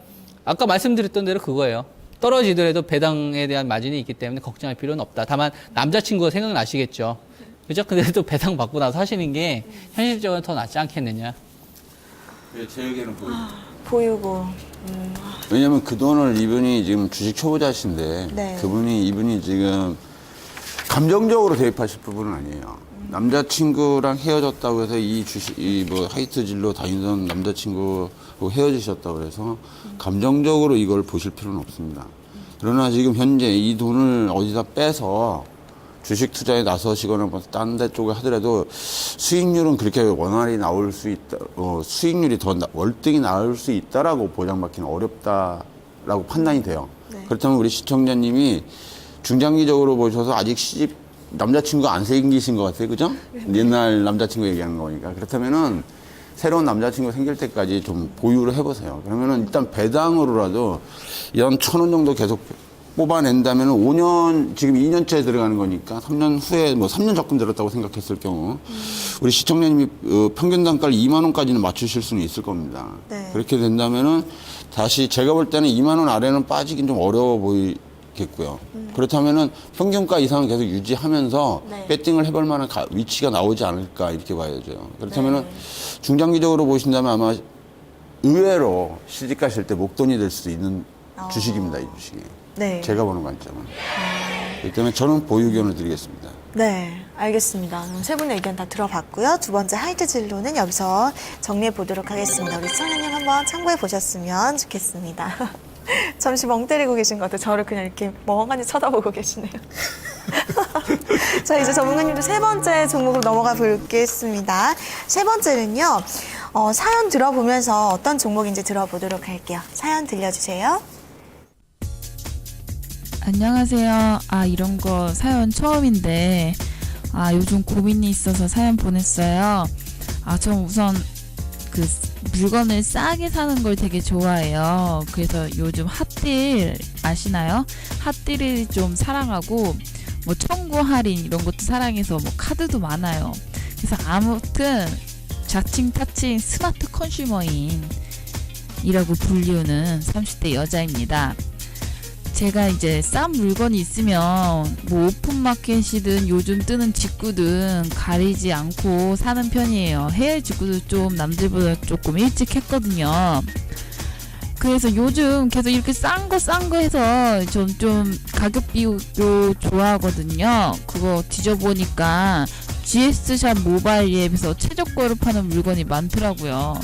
아까 말씀드렸던 대로 그거예요. 떨어지더라도 배당에 대한 마진이 있기 때문에 걱정할 필요는 없다. 다만 남자친구가 생각나시겠죠. 그죠? 근데 또 배당 받고 나서 하시는 게 현실적으로 더 낫지 않겠느냐. 제 의견은 보유고. 왜냐면 그 돈을 이분이 지금 주식 초보자신데 네. 이분이 지금 감정적으로 대입하실 부분은 아니에요. 남자친구랑 헤어졌다고 해서 뭐 하이트 진로 다니던 남자친구하고 헤어지셨다고 해서 감정적으로 이걸 보실 필요는 없습니다. 그러나 지금 현재 이 돈을 어디다 빼서 주식 투자에 나서시거나 뭐 딴 데 쪽에 하더라도 수익률은 그렇게 원활히 나올 수 있다, 수익률이 더 월등히 나올 수 있다라고 보장받기는 어렵다라고 판단이 돼요. 그렇다면 우리 시청자님이 중장기적으로 보셔서 아직 남자친구가 안 생기신 것 같아요. 그죠? 옛날 남자친구 얘기하는 거니까. 그렇다면은 새로운 남자친구 생길 때까지 좀 보유를 해보세요. 그러면은 일단 배당으로라도 연 1,000원 정도 계속 뽑아낸다면 5년, 지금 2년째 들어가는 거니까 3년 후에 뭐 3년 적금 들었다고 생각했을 경우 우리 시청자님이 평균 단가를 2만 원까지는 맞추실 수는 있을 겁니다. 네. 그렇게 된다면은 다시 제가 볼 때는 2만 원 아래는 빠지긴 좀 어려워 보이겠고요. 그렇다면은 평균가 이상은 계속 유지하면서 배팅을 해볼 만한 위치가 나오지 않을까 이렇게 봐야죠. 그렇다면은 중장기적으로 보신다면 아마 의외로 시집 가실 때 목돈이 될 수 있는 주식입니다, 이 주식이. 네. 제가 보는 관점은. 그렇기 때문에 저는 보유 의견을 드리겠습니다. 네, 알겠습니다. 그럼 세 분의 의견 다 들어봤고요. 두 번째 하이드 진로는 여기서 정리해 보도록 하겠습니다. 우리 시청자님 한번 참고해 보셨으면 좋겠습니다. 잠시 멍 때리고 계신 것 같아요. 저를 그냥 이렇게 멍하니 쳐다보고 계시네요. 자, 이제 전문가님도 세 번째 종목으로 넘어가 보겠습니다. 세 번째는요, 사연 들어보면서 어떤 종목인지 들어보도록 할게요. 사연 들려주세요. 안녕하세요. 이런 거 사연 처음인데, 요즘 고민이 있어서 사연 보냈어요. 전 우선 그 물건을 싸게 사는 걸 되게 좋아해요. 그래서 요즘 핫딜 아시나요? 핫딜을 좀 사랑하고, 뭐 청구 할인 이런 것도 사랑해서 뭐 카드도 많아요. 그래서 아무튼 자칭 타칭 스마트 컨슈머인이라고 불리우는 30대 여자입니다. 제가 이제 싼 물건이 있으면 뭐 오픈마켓이든 요즘 뜨는 직구든 가리지 않고 사는 편이에요. 해외 직구도 좀 남들보다 조금 일찍 했거든요. 그래서 요즘 계속 이렇게 싼 거 해서 좀 가격 비교 좋아하거든요. 그거 뒤져보니까 GS샵 모바일 앱에서 최저가로 파는 물건이 많더라고요.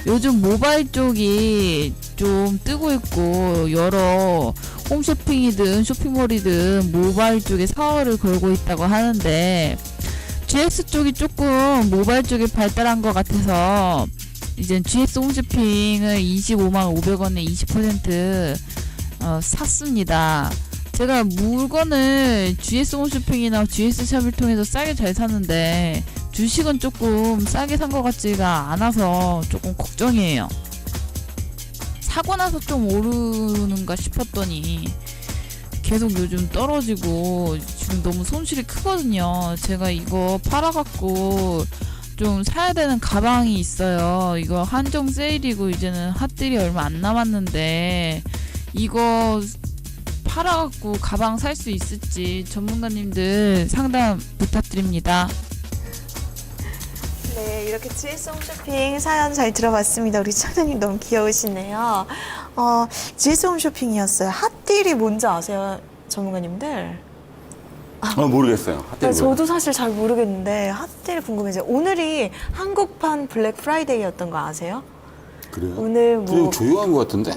요즘 모바일 쪽이 좀 뜨고 있고 여러 홈쇼핑이든 쇼핑몰이든 모바일 쪽에 사활을 걸고 있다고 하는데 GS 쪽이 조금 모바일 쪽이 발달한 것 같아서 이젠 GS 홈쇼핑을 25만 500원에 20% 샀습니다. 제가 물건을 GS 홈쇼핑이나 GS 샵을 통해서 싸게 잘 사는데 주식은 조금 싸게 산 것 같지가 않아서 조금 걱정이에요. 사고 나서 좀 오르는가 싶었더니 계속 요즘 떨어지고 지금 너무 손실이 크거든요. 제가 이거 팔아갖고 좀 사야 되는 가방이 있어요. 이거 한정 세일이고 이제는 핫딜이 얼마 안 남았는데 이거 팔아갖고 가방 살 수 있을지 전문가님들 상담 부탁드립니다. 네, 이렇게 GS 홈쇼핑 사연 잘 들어봤습니다. 우리 차장님 너무 귀여우시네요. GS 홈쇼핑이었어요. 핫딜이 뭔지 아세요, 전문가님들? 모르겠어요. 핫딜 저도 사실 잘 모르겠는데 핫딜 궁금해져요. 오늘이 한국판 블랙 프라이데이였던 거 아세요? 그래요? 오늘 뭐 좀 조용한 것 같은데?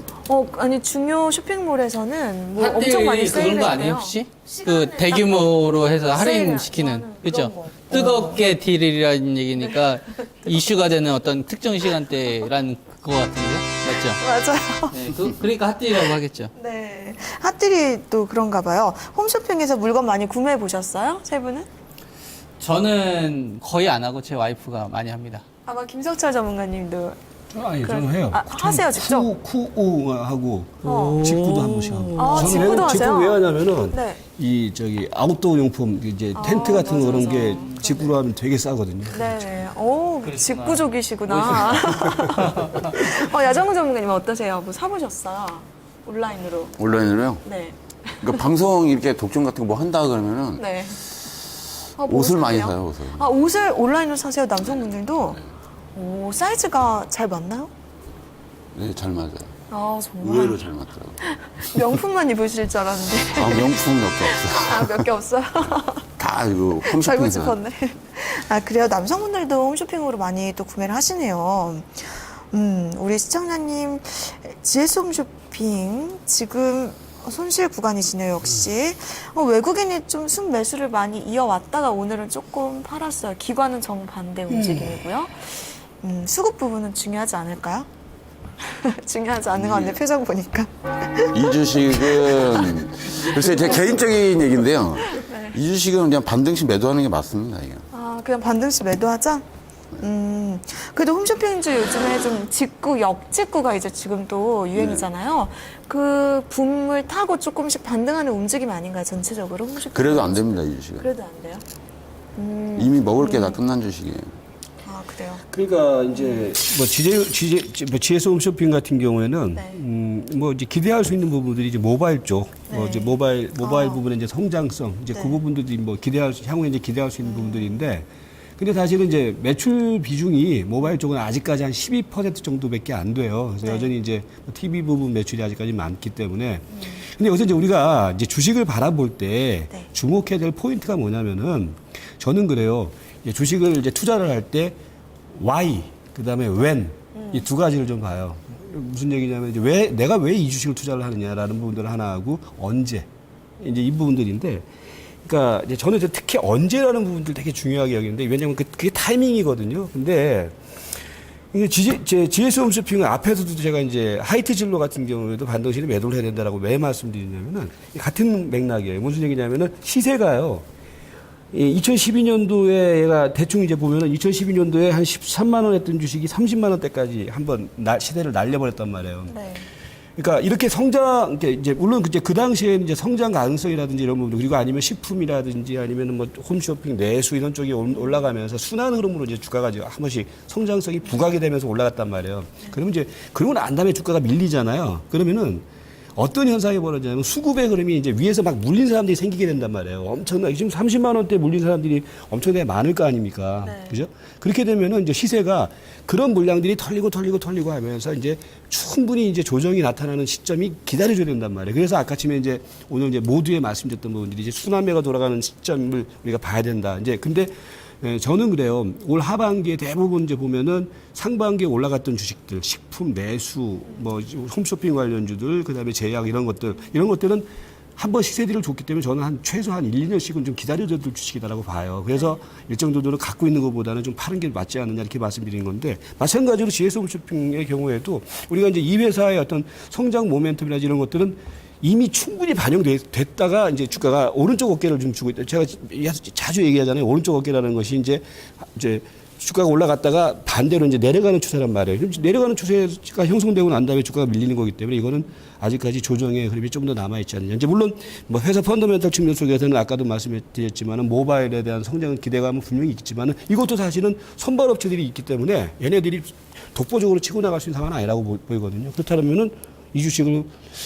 아니 중요 쇼핑몰에서는 뭐 핫딜 엄청 많이 그런 거 아니에요 세일했네요. 혹시? 그 대규모로 해서 할인시키는 그런 그죠? 거. 뜨겁게 딜이라는 얘기니까 이슈가 되는 어떤 특정 시간대라는 그거 같은데 맞죠? 맞아요. 네, 그러니까 핫딜이라고 하겠죠. 네, 핫딜이 또 그런가 봐요. 홈쇼핑에서 물건 많이 구매해 보셨어요? 세 분은? 저는 거의 안 하고 제 와이프가 많이 합니다. 아마 김석철 전문가님도 아니, 저는 해요. 하세요, 직접? 쿠 하고 직구도 한 번씩 하고. 아, 저는 직구도 하세요? 직구 왜 하냐면은 네. 아웃도어 용품 이제 텐트 같은 거 맞아, 그런 맞아. 게 직구로 하면 되게 싸거든요. 네네. 오, 직구족이시구나. 야정훈 전문가님 어떠세요? 뭐 사보셨어요? 온라인으로. 온라인으로요? 네. 그러니까 방송 이렇게 독점 같은 거 뭐 한다 그러면은 네. 옷을 뭐 많이 사세요? 사요, 옷을. 옷을 온라인으로 사세요, 남성분들도? 오, 사이즈가 잘 맞나요? 네, 잘 맞아요. 정말. 의외로 잘 맞더라고요. 명품만 입으실 줄 알았는데. 명품 몇 개 없어요. 몇 개 없어요? 다 이거 잘못 홈쇼핑에서. 짚었네. 그래요. 남성분들도 홈쇼핑으로 많이 또 구매를 하시네요. 우리 시청자님, GS 홈쇼핑 지금 손실 구간이시네요, 역시. 외국인이 좀 순매수를 많이 이어왔다가 오늘은 조금 팔았어요. 기관은 정반대 움직임이고요. 수급 부분은 중요하지 않을까요? 중요하지 않는 것 같네, 표정 보니까. 이 주식은 글쎄 제 개인적인 얘기인데요. 이 주식은 그냥 반등씩 매도하는 게 맞습니다. 이게. 그냥 반등씩 매도하자? 그래도 홈쇼핑주 요즘에 좀 역직구가 이제 지금 또 유행이잖아요. 그 붐을 타고 조금씩 반등하는 움직임 아닌가요, 전체적으로? 홈쇼핑 그래도 안 됩니다, 이 주식은. 그래도 안 돼요? 이미 먹을 게 다 끝난 주식이에요. 그래요? 그러니까 이제 GS 홈쇼핑 같은 경우에는 네. 이제 기대할 수 있는 부분들이 이제 모바일 쪽, 네. 이제 모바일 부분의 이제 성장성, 이제 네. 그 부분들이 향후에 이제 기대할 수 있는 부분들인데, 근데 사실은 이제 매출 비중이 모바일 쪽은 아직까지 한 12% 정도밖에 안 돼요. 그래서 네. 여전히 이제 TV 부분 매출이 아직까지 많기 때문에 근데 여기서 이제 우리가 이제 주식을 바라볼 때 네. 주목해야 될 포인트가 뭐냐면은 저는 그래요. 이제 주식을 이제 투자를 할 때 why, 그 다음에 when 이 두 가지를 좀 봐요. 무슨 얘기냐면 이제 내가 왜 이 주식을 투자를 하느냐라는 부분들을 하나 하고 언제 이제 이 부분들인데 그러니까 이제 저는 이제 특히 언제라는 부분들 되게 중요하게 여기는데 왜냐면 그게 타이밍이거든요. 근데 이게 GS 홈쇼핑은 앞에서도 제가 이제 하이트 진로 같은 경우에도 반드시 매도를 해야 된다라고 왜 말씀드리냐면은 같은 맥락이에요. 무슨 얘기냐면은 시세가요. 2012년도에 얘가 대충 이제 보면은 2012년도에 한 13만 원 했던 주식이 30만 원대까지 한번 시세를 날려버렸단 말이에요. 네. 그러니까 이렇게 이제 물론 그 당시에는 이제 성장 가능성이라든지 이런 부분 그리고 아니면 식품이라든지 아니면 뭐 홈쇼핑 내수 이런 쪽이 올라가면서 순환 흐름으로 이제 주가가 이제 한 번씩 성장성이 부각이 되면서 올라갔단 말이에요. 그러면 이제 그러고 난 다음에 주가가 밀리잖아요. 그러면은 어떤 현상이 벌어지냐면 수급의 흐름이 이제 위에서 막 물린 사람들이 생기게 된단 말이에요. 엄청나게 지금 30만 원대 물린 사람들이 엄청나게 많을 거 아닙니까? 네. 그죠? 그렇게 되면은 이제 시세가 그런 물량들이 털리고 하면서 이제 충분히 이제 조정이 나타나는 시점이 기다려줘야 된단 말이에요. 그래서 아까쯤에 이제 오늘 이제 모두에 말씀드렸던 부분들이 이제 순환매가 돌아가는 시점을 우리가 봐야 된다. 이제 근데 저는 그래요. 올 하반기에 대부분 이제 보면은 상반기에 올라갔던 주식들, 식품, 내수, 뭐 홈쇼핑 관련주들, 그다음에 제약 이런 것들은 한번 시세들을 줬기 때문에 저는 최소 한 1, 2년씩은 좀 기다려줘야 될 주식이다라고 봐요. 그래서 일정 정도는 갖고 있는 것보다는 좀 파는 게 맞지 않느냐 이렇게 말씀드리는 건데 마찬가지로 GS 홈쇼핑의 경우에도 우리가 이제 이 회사의 어떤 성장 모멘텀이나 이런 것들은 이미 충분히 반영됐다가 이제 주가가 오른쪽 어깨를 좀 주고 있다. 제가 자주 얘기하잖아요. 오른쪽 어깨라는 것이 이제 주가가 올라갔다가 반대로 이제 내려가는 추세란 말이에요. 내려가는 추세가 형성되고 난 다음에 주가가 밀리는 거기 때문에 이거는 아직까지 조정의 흐름이 좀 더 남아있지 않느냐. 이제 물론 뭐 회사 펀더멘탈 측면 속에서는 아까도 말씀드렸지만은 모바일에 대한 성장 기대감은 분명히 있지만은 이것도 사실은 선발업체들이 있기 때문에 얘네들이 독보적으로 치고 나갈 수 있는 상황은 아니라고 보이거든요. 그렇다면은 이 주식을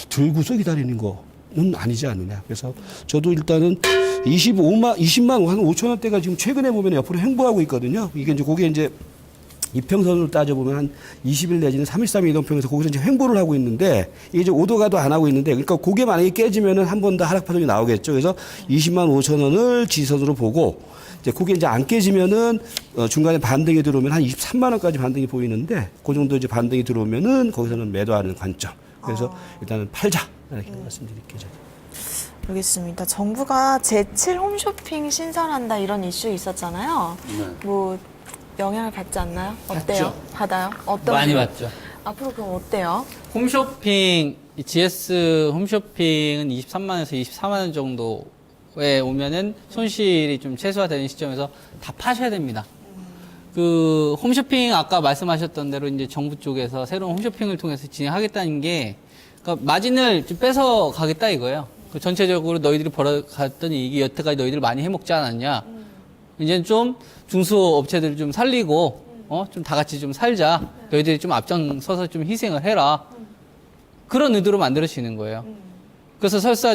들고서 기다리는 거는 아니지 않느냐. 그래서 저도 일단은 20만 한 5천 원대가 지금 최근에 보면 옆으로 횡보하고 있거든요. 이게 이제 그게 이제 이평선으로 따져보면 한 20일 내지는 313 이동평에서 거기서 이제 횡보를 하고 있는데 이게 이제 오도가도 안 하고 있는데 그러니까 그게 만약에 깨지면은 한 번 더 하락 파동이 나오겠죠. 그래서 20만 5천 원을 지지선으로 보고 이제 그게 이제 안 깨지면은 중간에 반등이 들어오면 한 23만 원까지 반등이 보이는데 그 정도 이제 반등이 들어오면은 거기서는 매도하는 관점. 그래서 일단은 팔자 이렇게 말씀드릴게요. 알겠습니다. 정부가 제7 홈쇼핑 신설한다 이런 이슈 있었잖아요. 네. 뭐 영향을 받지 않나요? 어때요? 받죠. 받아요? 어떤 많이 받죠. 앞으로 그럼 어때요? 홈쇼핑, GS 홈쇼핑은 23만에서 24만 원 정도에 오면은 손실이 좀 최소화되는 시점에서 다 파셔야 됩니다. 그 홈쇼핑 아까 말씀하셨던 대로 이제 정부 쪽에서 새로운 홈쇼핑을 통해서 진행하겠다는 게 그러니까 마진을 좀 뺏어 가겠다 이거예요. 그 전체적으로 너희들이 벌어갔던 이익이 여태까지 너희들 많이 해먹지 않았냐. 이제는 좀 중소업체들을 좀 살리고 좀 다 같이 좀 살자. 너희들이 좀 앞장서서 좀 희생을 해라. 그런 의도로 만들어지는 거예요. 그래서 설사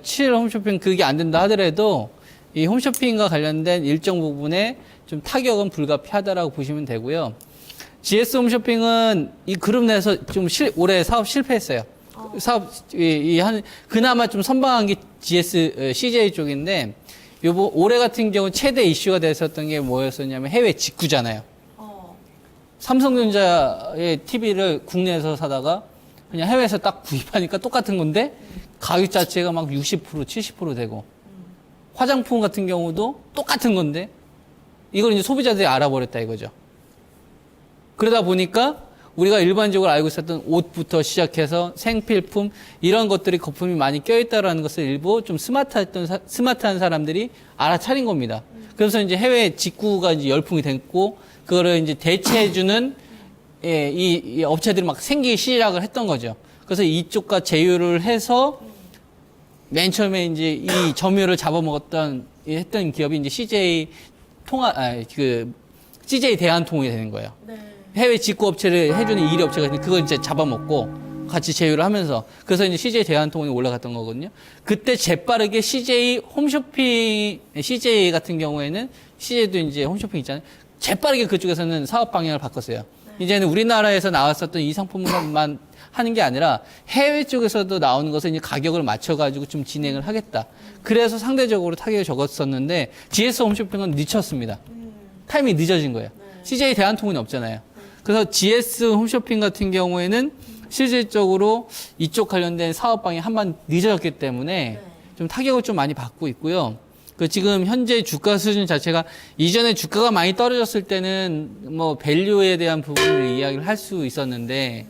7 홈쇼핑 그게 안 된다 하더라도 이 홈쇼핑과 관련된 일정 부분에 좀 타격은 불가피하다라고 보시면 되고요. GS 홈쇼핑은 이 그룹 내에서 좀 올해 사업 실패했어요. 사업 그나마 좀 선방한 게 CJ 쪽인데 올해 같은 경우 최대 이슈가 됐었던 게 뭐였었냐면 해외 직구잖아요. 삼성전자의 TV를 국내에서 사다가 그냥 해외에서 딱 구입하니까 똑같은 건데 가격 자체가 막 60%, 70% 되고 화장품 같은 경우도 똑같은 건데 이걸 이제 소비자들이 알아버렸다 이거죠. 그러다 보니까 우리가 일반적으로 알고 있었던 옷부터 시작해서 생필품 이런 것들이 거품이 많이 껴있다라는 것을 일부 좀 스마트한 사람들이 알아차린 겁니다. 그래서 이제 해외 직구가 이제 열풍이 됐고 그거를 이제 대체해주는 이 업체들이 막 생기기 시작을 했던 거죠. 그래서 이쪽과 제휴를 해서 맨 처음에 이제 이 점유율을 했던 기업이 이제 CJ 대한통운이 되는 거예요. 해외 직구 업체를 해주는 1위 업체가 있는데 그걸 이제 잡아먹고 같이 제휴를 하면서 그래서 이제 CJ 대한통운이 올라갔던 거거든요. 그때 재빠르게 CJ 같은 경우에는 CJ도 이제 홈쇼핑 있잖아요. 재빠르게 그쪽에서는 사업 방향을 바꿨어요. 이제는 우리나라에서 나왔었던 이 상품만 하는 게 아니라 해외 쪽에서도 나오는 것을 이제 가격을 맞춰가지고 좀 진행을 하겠다. 그래서 상대적으로 타격이 적었었는데 GS 홈쇼핑은 늦췄습니다. 타이밍이 늦어진 거예요. CJ 대한통운이 없잖아요. 그래서 GS 홈쇼핑 같은 경우에는 실질적으로 이쪽 관련된 사업 방향이 한번 늦어졌기 때문에 좀 타격을 좀 많이 받고 있고요. 그 지금 현재 주가 수준 자체가 이전에 주가가 많이 떨어졌을 때는 뭐 밸류에 대한 부분을 이야기를 할 수 있었는데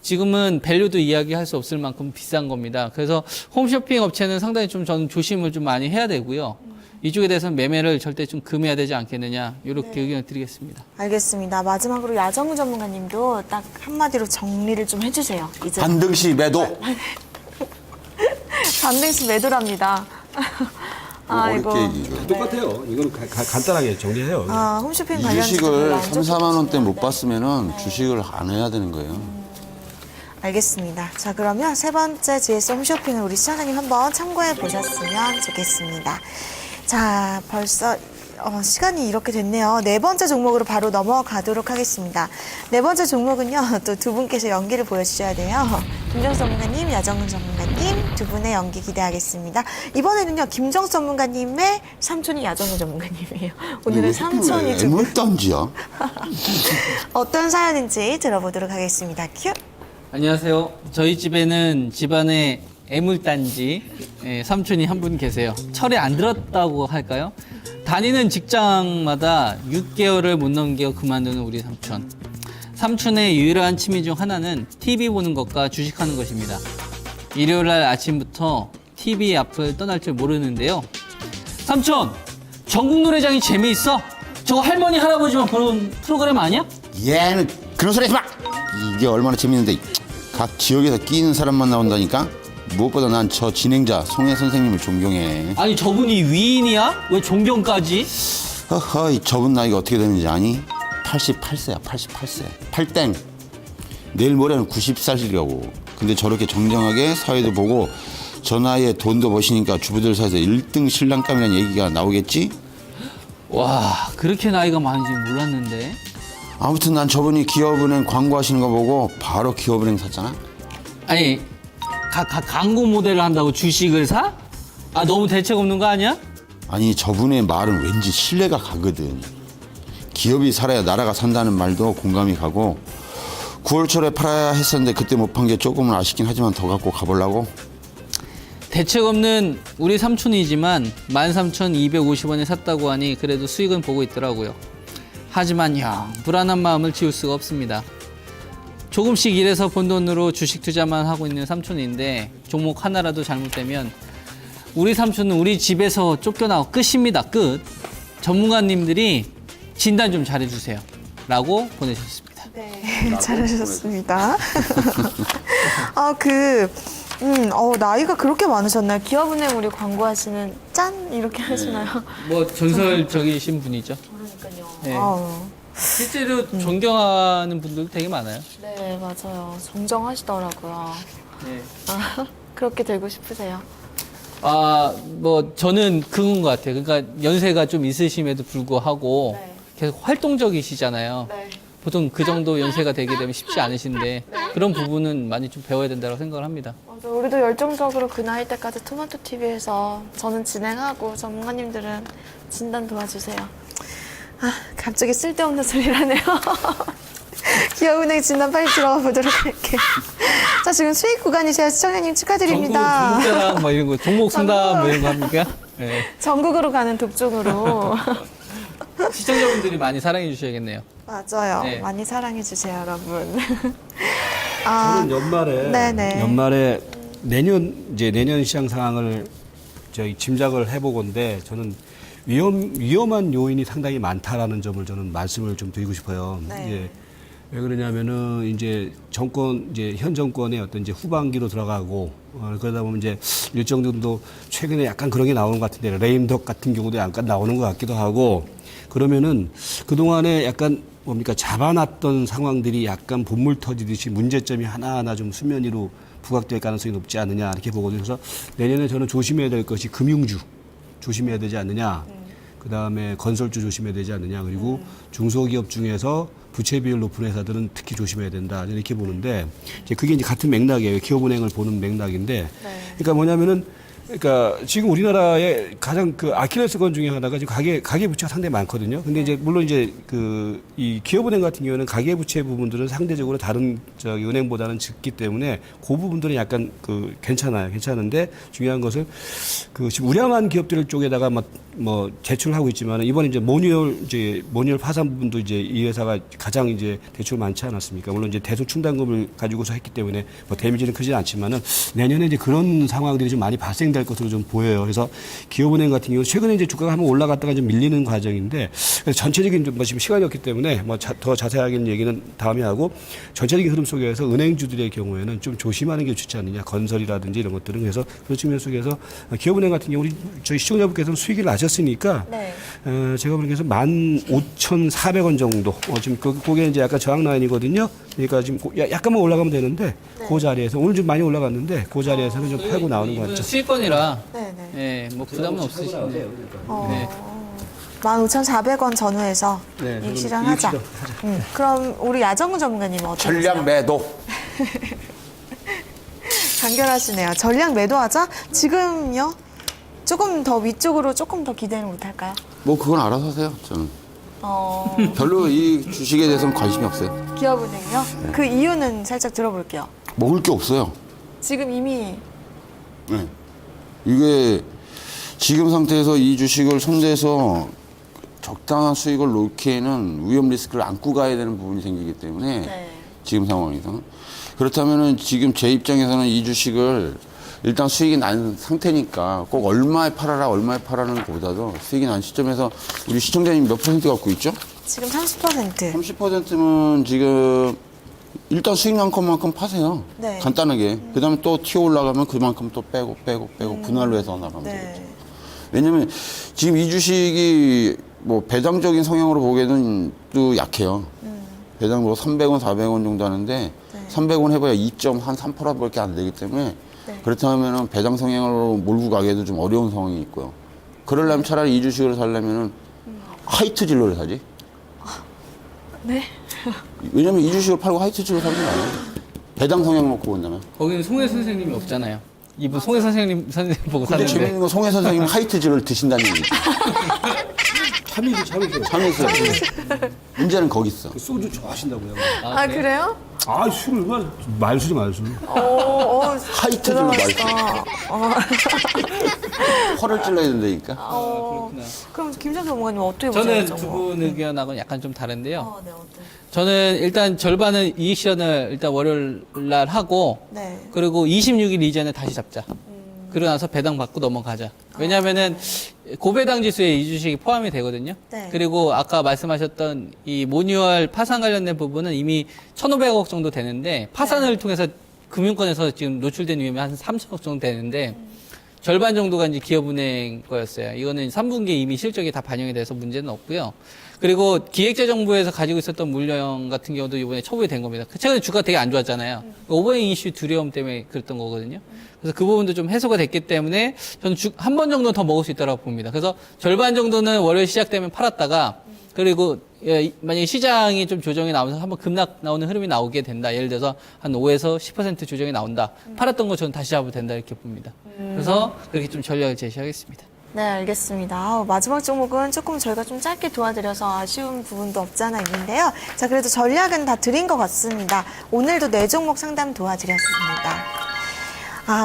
지금은 밸류도 이야기할 수 없을 만큼 비싼 겁니다. 그래서 홈쇼핑 업체는 상당히 좀 저는 조심을 좀 많이 해야 되고요. 이쪽에 대해서는 매매를 절대 좀 금해야 되지 않겠느냐 이렇게 의견을 드리겠습니다. 알겠습니다. 마지막으로 야정우 전문가님도 딱 한마디로 정리를 좀 해주세요. 이제 반등시 매도. 반등시 매도랍니다. 어렵게 이거. 똑같아요. 이건 간단하게 정리해요. 홈쇼핑 이 관련 주식을 3, 4만 원대 못 봤으면은 주식을 안 해야 되는 거예요. 알겠습니다. 자, 그러면 세 번째 GS 홈쇼핑을 우리 시청자님 한번 참고해 보셨으면 좋겠습니다. 자, 벌써 시간이 이렇게 됐네요. 네 번째 종목으로 바로 넘어가도록 하겠습니다. 네 번째 종목은요, 또 두 분께서 연기를 보여주셔야 돼요. 김정수 전문가님, 야정훈 전문가님 두 분의 연기 기대하겠습니다. 이번에는요, 김정수 전문가님의 삼촌이 야정훈 전문가님이에요. 오늘은 삼촌이 두 분. 물 던지야. 어떤 사연인지 들어보도록 하겠습니다. 큐! 안녕하세요. 저희 집에는 집안에 애물단지 삼촌이 한 분 계세요. 철에 안 들었다고 할까요? 다니는 직장마다 6개월을 못 넘겨 그만두는 우리 삼촌. 삼촌의 유일한 취미 중 하나는 TV 보는 것과 주식하는 것입니다. 일요일 날 아침부터 TV 앞을 떠날 줄 모르는데요. 삼촌! 전국 노래장이 재미있어? 저거 할머니 할아버지만 보는 프로그램 아니야? 얘는 그런 소리 하지 마. 이게 얼마나 재밌는데 각 지역에서 끼는 사람만 나온다니까. 무엇보다 난 저 진행자 송혜 선생님을 존경해. 아니 저분이 위인이야? 왜 존경까지? 허허, 저분 나이가 어떻게 되는지 아니? 88세야, 88세. 팔땡. 내일 모레는 90살이라고. 근데 저렇게 정정하게 사회도 보고 저 나이에 돈도 버시니까 주부들 사이에서 1등 신랑감이라는 얘기가 나오겠지? 와 그렇게 나이가 많은지 몰랐는데. 아무튼 난 저분이 기업은행 광고하시는 거 보고 바로 기업은행 샀잖아. 아니 광고 모델을 한다고 주식을 사? 아 너무 대책 없는 거 아니야? 아니 저분의 말은 왠지 신뢰가 가거든. 기업이 살아야 나라가 산다는 말도 공감이 가고 9월 초에 팔아야 했었는데 그때 못 판 게 조금은 아쉽긴 하지만 더 갖고 가보려고. 대책 없는 우리 삼촌이지만 13,250원에 샀다고 하니 그래도 수익은 보고 있더라고요. 하지만 불안한 마음을 지울 수가 없습니다. 조금씩 일해서 번 돈으로 주식 투자만 하고 있는 삼촌인데 종목 하나라도 잘못되면 우리 삼촌은 우리 집에서 쫓겨나고 끝입니다. 끝. 전문가님들이 진단 좀 잘해주세요. 라고 보내주셨습니다. 네, 잘하셨습니다. 나이가 그렇게 많으셨나요? 기업은행 우리 광고하시는 짠! 이렇게 하시나요? 뭐 전설적이신 분이죠. 그러니까요. 네. 아우. 실제로 존경하는 분들도 되게 많아요. 네, 맞아요. 정정하시더라고요. 네. 그렇게 되고 싶으세요? 뭐 저는 그건 것 같아요. 그러니까 연세가 좀 있으심에도 불구하고 네. 계속 활동적이시잖아요. 네. 보통 그 정도 연세가 되게 되면 쉽지 않으신데 그런 부분은 많이 좀 배워야 된다고 생각을 합니다. 맞아, 우리도 열정적으로 그 나이 때까지 토마토 TV에서 저는 진행하고 전문가님들은 진단 도와주세요. 갑자기 쓸데없는 소리를 하네요. 기업은행 진단 빨리 들어가 보도록 할게요. 자, 지금 수익 구간이세요. 시청자님 축하드립니다. 종목자랑 뭐 이런 거, 종목 상담 뭐 이런 거 합니까? 네. 전국으로 가는 독종으로. 시청자분들이 많이 사랑해 주셔야겠네요. 맞아요. 네. 많이 사랑해주세요, 여러분. 저는 연말에 네네. 내년 시장 상황을 저희 짐작을 해보건데 저는 위험한 요인이 상당히 많다라는 점을 저는 말씀을 좀 드리고 싶어요. 네. 이제 왜 그러냐면은 이제 현 정권의 어떤 이제 후반기로 들어가고 그러다 보면 이제 일정 정도 최근에 약간 그런 게 나오는 것 같은데 레임덕 같은 경우도 약간 나오는 것 같기도 하고 그러면은 그동안에 약간 잡아놨던 상황들이 약간 본물 터지듯이 문제점이 하나하나 좀 수면 위로 부각될 가능성이 높지 않느냐 이렇게 보거든요. 그래서 내년에 저는 조심해야 될 것이 금융주 조심해야 되지 않느냐. 그다음에 건설주 조심해야 되지 않느냐. 그리고 중소기업 중에서 부채 비율 높은 회사들은 특히 조심해야 된다. 이렇게 보는데 이제 그게 이제 같은 맥락이에요. 기업은행을 보는 맥락인데 그러니까 뭐냐면은 그러니까 지금 우리나라의 가장 그 아킬레스건 중에 하나가 지금 가계 부채가 상당히 많거든요. 근데 이제 물론 이제 그 이 기업은행 같은 경우는 가계 부채 부분들은 상대적으로 다른 저기 은행보다는 적기 때문에 그 부분들은 약간 그 괜찮아요. 괜찮은데 중요한 것은 그 지금 우량한 기업들 쪽에다가 뭐 제출하고 있지만 이번에 이제 모뉴얼 파산 부분도 이제 이 회사가 가장 이제 대출 많지 않았습니까? 물론 이제 대손 충당금을 가지고서 했기 때문에 뭐 데미지는 크지는 않지만은 내년에 이제 그런 상황들이 좀 많이 발생될 것으로 좀 보여요. 그래서 기업은행 같은 경우 최근에 이제 주가가 한번 올라갔다가 좀 밀리는 과정인데 그래서 전체적인 좀 뭐 지금 시간이 없기 때문에 뭐 더 자세하게 얘기는 다음에 하고 전체적인 흐름 속에서 은행주들의 경우에는 좀 조심하는 게 좋지 않느냐. 건설이라든지 이런 것들은 그래서 그런 측면 속에서 기업은행 같은 경우 우리 저희 시청자분께서는 수익을 나셨으니까 제가 보기에는 15,400원 정도 지금 그게 이제 약간 저항 라인이거든요. 그러니까 지금 약간만 올라가면 되는데 그 자리에서 오늘 좀 많이 올라갔는데 그 자리에서는 좀 팔고 나오는 것 같죠. 수익권이라 네네. 예, 뭐 부담은 없으시네요. 네. 15,400원 전후에서 이익 실현하자. 그럼 우리 야정우 전문가님은 어떠세요? 전략 매도. 간결하시네요. 전략 매도하자? 지금요? 조금 더 위쪽으로 조금 더 기대는 못할까요? 뭐 그건 알아서 하세요. 저는 별로 이 주식에 대해서는 관심이 없어요. 기업은행요? 그 이유는 살짝 들어볼게요. 먹을 게 없어요. 지금 이미 네. 이게 지금 상태에서 이 주식을 손대서 적당한 수익을 놓기에는 위험 리스크를 안고 가야 되는 부분이 생기기 때문에 지금 상황에서는 그렇다면은 지금 제 입장에서는 이 주식을 일단 수익이 난 상태니까 꼭 얼마에 팔아라는 것보다도 수익이 난 시점에서 우리 시청자님 몇 퍼센트 갖고 있죠? 지금 30%. 30%면 지금 일단 수익 난 것만큼 파세요. 네. 간단하게. 그 다음에 또 튀어 올라가면 그만큼 또 빼고 분할로 해서 나가면 되겠죠. 왜냐면 지금 이 주식이 뭐 배당적인 성향으로 보기에는 또 약해요. 배당 뭐 300원, 400원 정도 하는데 300원 해봐야 2.3%밖에 안 되기 때문에 그렇다면은 배당 성향으로 몰고 가기에도 좀 어려운 상황이 있고요. 그러려면 차라리 이 주식을 사려면은 하이트 진로를 사지. 네. 왜냐면 이 주식을 팔고 하이트 진로 사는 게 아니에요. 배당 성향 놓고 본다면. 거기는 송혜 선생님이 없잖아요. 이분 송혜 선생님 보고 근데 샀는데. 재밌는 건 송혜 선생님 하이트 진로를 드신다는 얘기죠. 참이슬. 문제는 거기 있어. 소주 좋아하신다고요. 아, 그래요? 아, 술을 말술. 하이트 진로 말고. 혀를 찔러야 된다니까. 그럼 김정 전문가님 어떻게 보세요? 저는 저거? 두 분 의견하고는 약간 좀 다른데요. 네, 어때요? 저는 일단 절반은 이익 실현을 일단 월요일 날 하고 네. 그리고 26일 이전에 다시 잡자. 그러고 나서 배당 받고 넘어가자. 왜냐면은 고배당 지수에 이 주식이 포함이 되거든요. 네. 그리고 아까 말씀하셨던 이 모뉴얼 파산 관련된 부분은 이미 1,500억 정도 되는데 파산을 통해서 금융권에서 지금 노출된 위험이 한 3천억 정도 되는데 절반 정도가 이제 기업은행 거였어요. 이거는 3분기에 이미 실적이 다 반영이 돼서 문제는 없고요. 그리고 기획재정부에서 가지고 있었던 물량 같은 경우도 이번에 처분이 된 겁니다. 최근에 주가가 되게 안 좋았잖아요. 오버행 이슈 두려움 때문에 그랬던 거거든요. 그래서 그 부분도 좀 해소가 됐기 때문에 저는 한 번 정도는 더 먹을 수 있다고 봅니다. 그래서 절반 정도는 월요일 시작되면 팔았다가 그리고 만약에 시장이 좀 조정이 나오면서 한번 급락 나오는 흐름이 나오게 된다. 예를 들어서 한 5에서 10% 조정이 나온다. 팔았던 거 저는 다시 잡아도 된다 이렇게 봅니다. 그래서 그렇게 좀 전략을 제시하겠습니다. 네, 알겠습니다. 마지막 종목은 조금 저희가 좀 짧게 도와드려서 아쉬운 부분도 없지 않아 있는데요. 자, 그래도 전략은 다 드린 것 같습니다. 오늘도 4종목 상담 도와드렸습니다.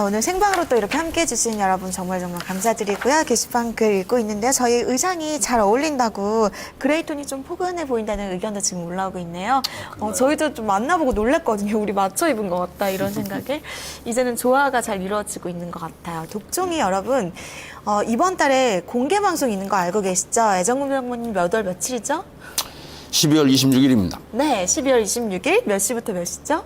오늘 생방으로 또 이렇게 함께 해주신 여러분 정말 감사드리고요. 게시판 글 읽고 있는데요. 저희 의상이 잘 어울린다고 그레이톤이 좀 포근해 보인다는 의견도 지금 올라오고 있네요. 저희도 좀 만나보고 놀랐거든요. 우리 맞춰 입은 것 같다 이런 생각에 이제는 조화가 잘 이루어지고 있는 것 같아요. 독종이 여러분 이번 달에 공개 방송 있는 거 알고 계시죠? 애정문 장모님 몇 월 며칠이죠? 12월 26일입니다. 네, 12월 26일 몇 시부터 몇 시죠?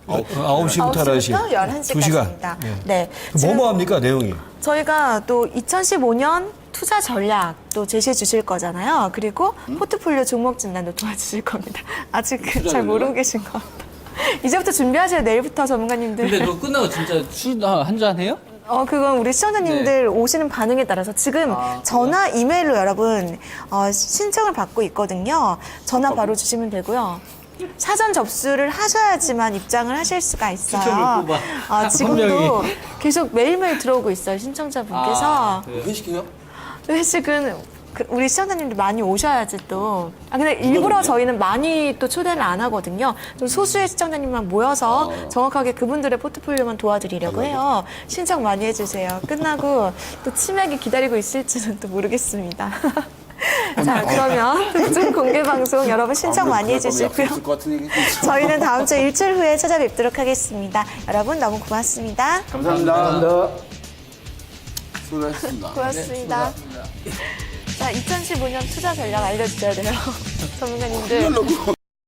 9시부터 11시. 11시까지입니다. 네. 뭐 합니까, 내용이? 저희가 또 2015년 투자 전략 또 제시해 주실 거잖아요. 그리고 포트폴리오 종목 진단도 도와주실 겁니다. 아직 잘 모르고 계신 것 같아요. 이제부터 준비하세요. 내일부터 전문가님들. 근데 그거 끝나고 진짜 술 한잔 해요? 그건 우리 시청자님들 오시는 반응에 따라서 지금 전화, 이메일로 여러분 신청을 받고 있거든요. 전화 바로 주시면 되고요. 사전 접수를 하셔야지만 입장을 하실 수가 있어요. 추첨을 뽑아. 지금도 한 계속 매일매일 들어오고 있어요. 신청자분께서. 회식해요? 회식은 우리 시청자님들 많이 오셔야지 또. 근데 일부러 저희는 많이 또 초대를 안 하거든요. 좀 소수의 시청자님만 모여서 정확하게 그분들의 포트폴리오만 도와드리려고 해요. 신청 많이 해주세요. 끝나고 또 치맥이 기다리고 있을지는 또 모르겠습니다. 자, 그러면 특집 공개 방송 여러분 신청 많이 해주시고요. 저희는 다음 주 일주일 후에 찾아뵙도록 하겠습니다. 여러분 너무 고맙습니다. 감사합니다. 수고하셨습니다. 고맙습니다. 자, 2015년 투자 전략 알려주셔야 돼요. 전문가님들.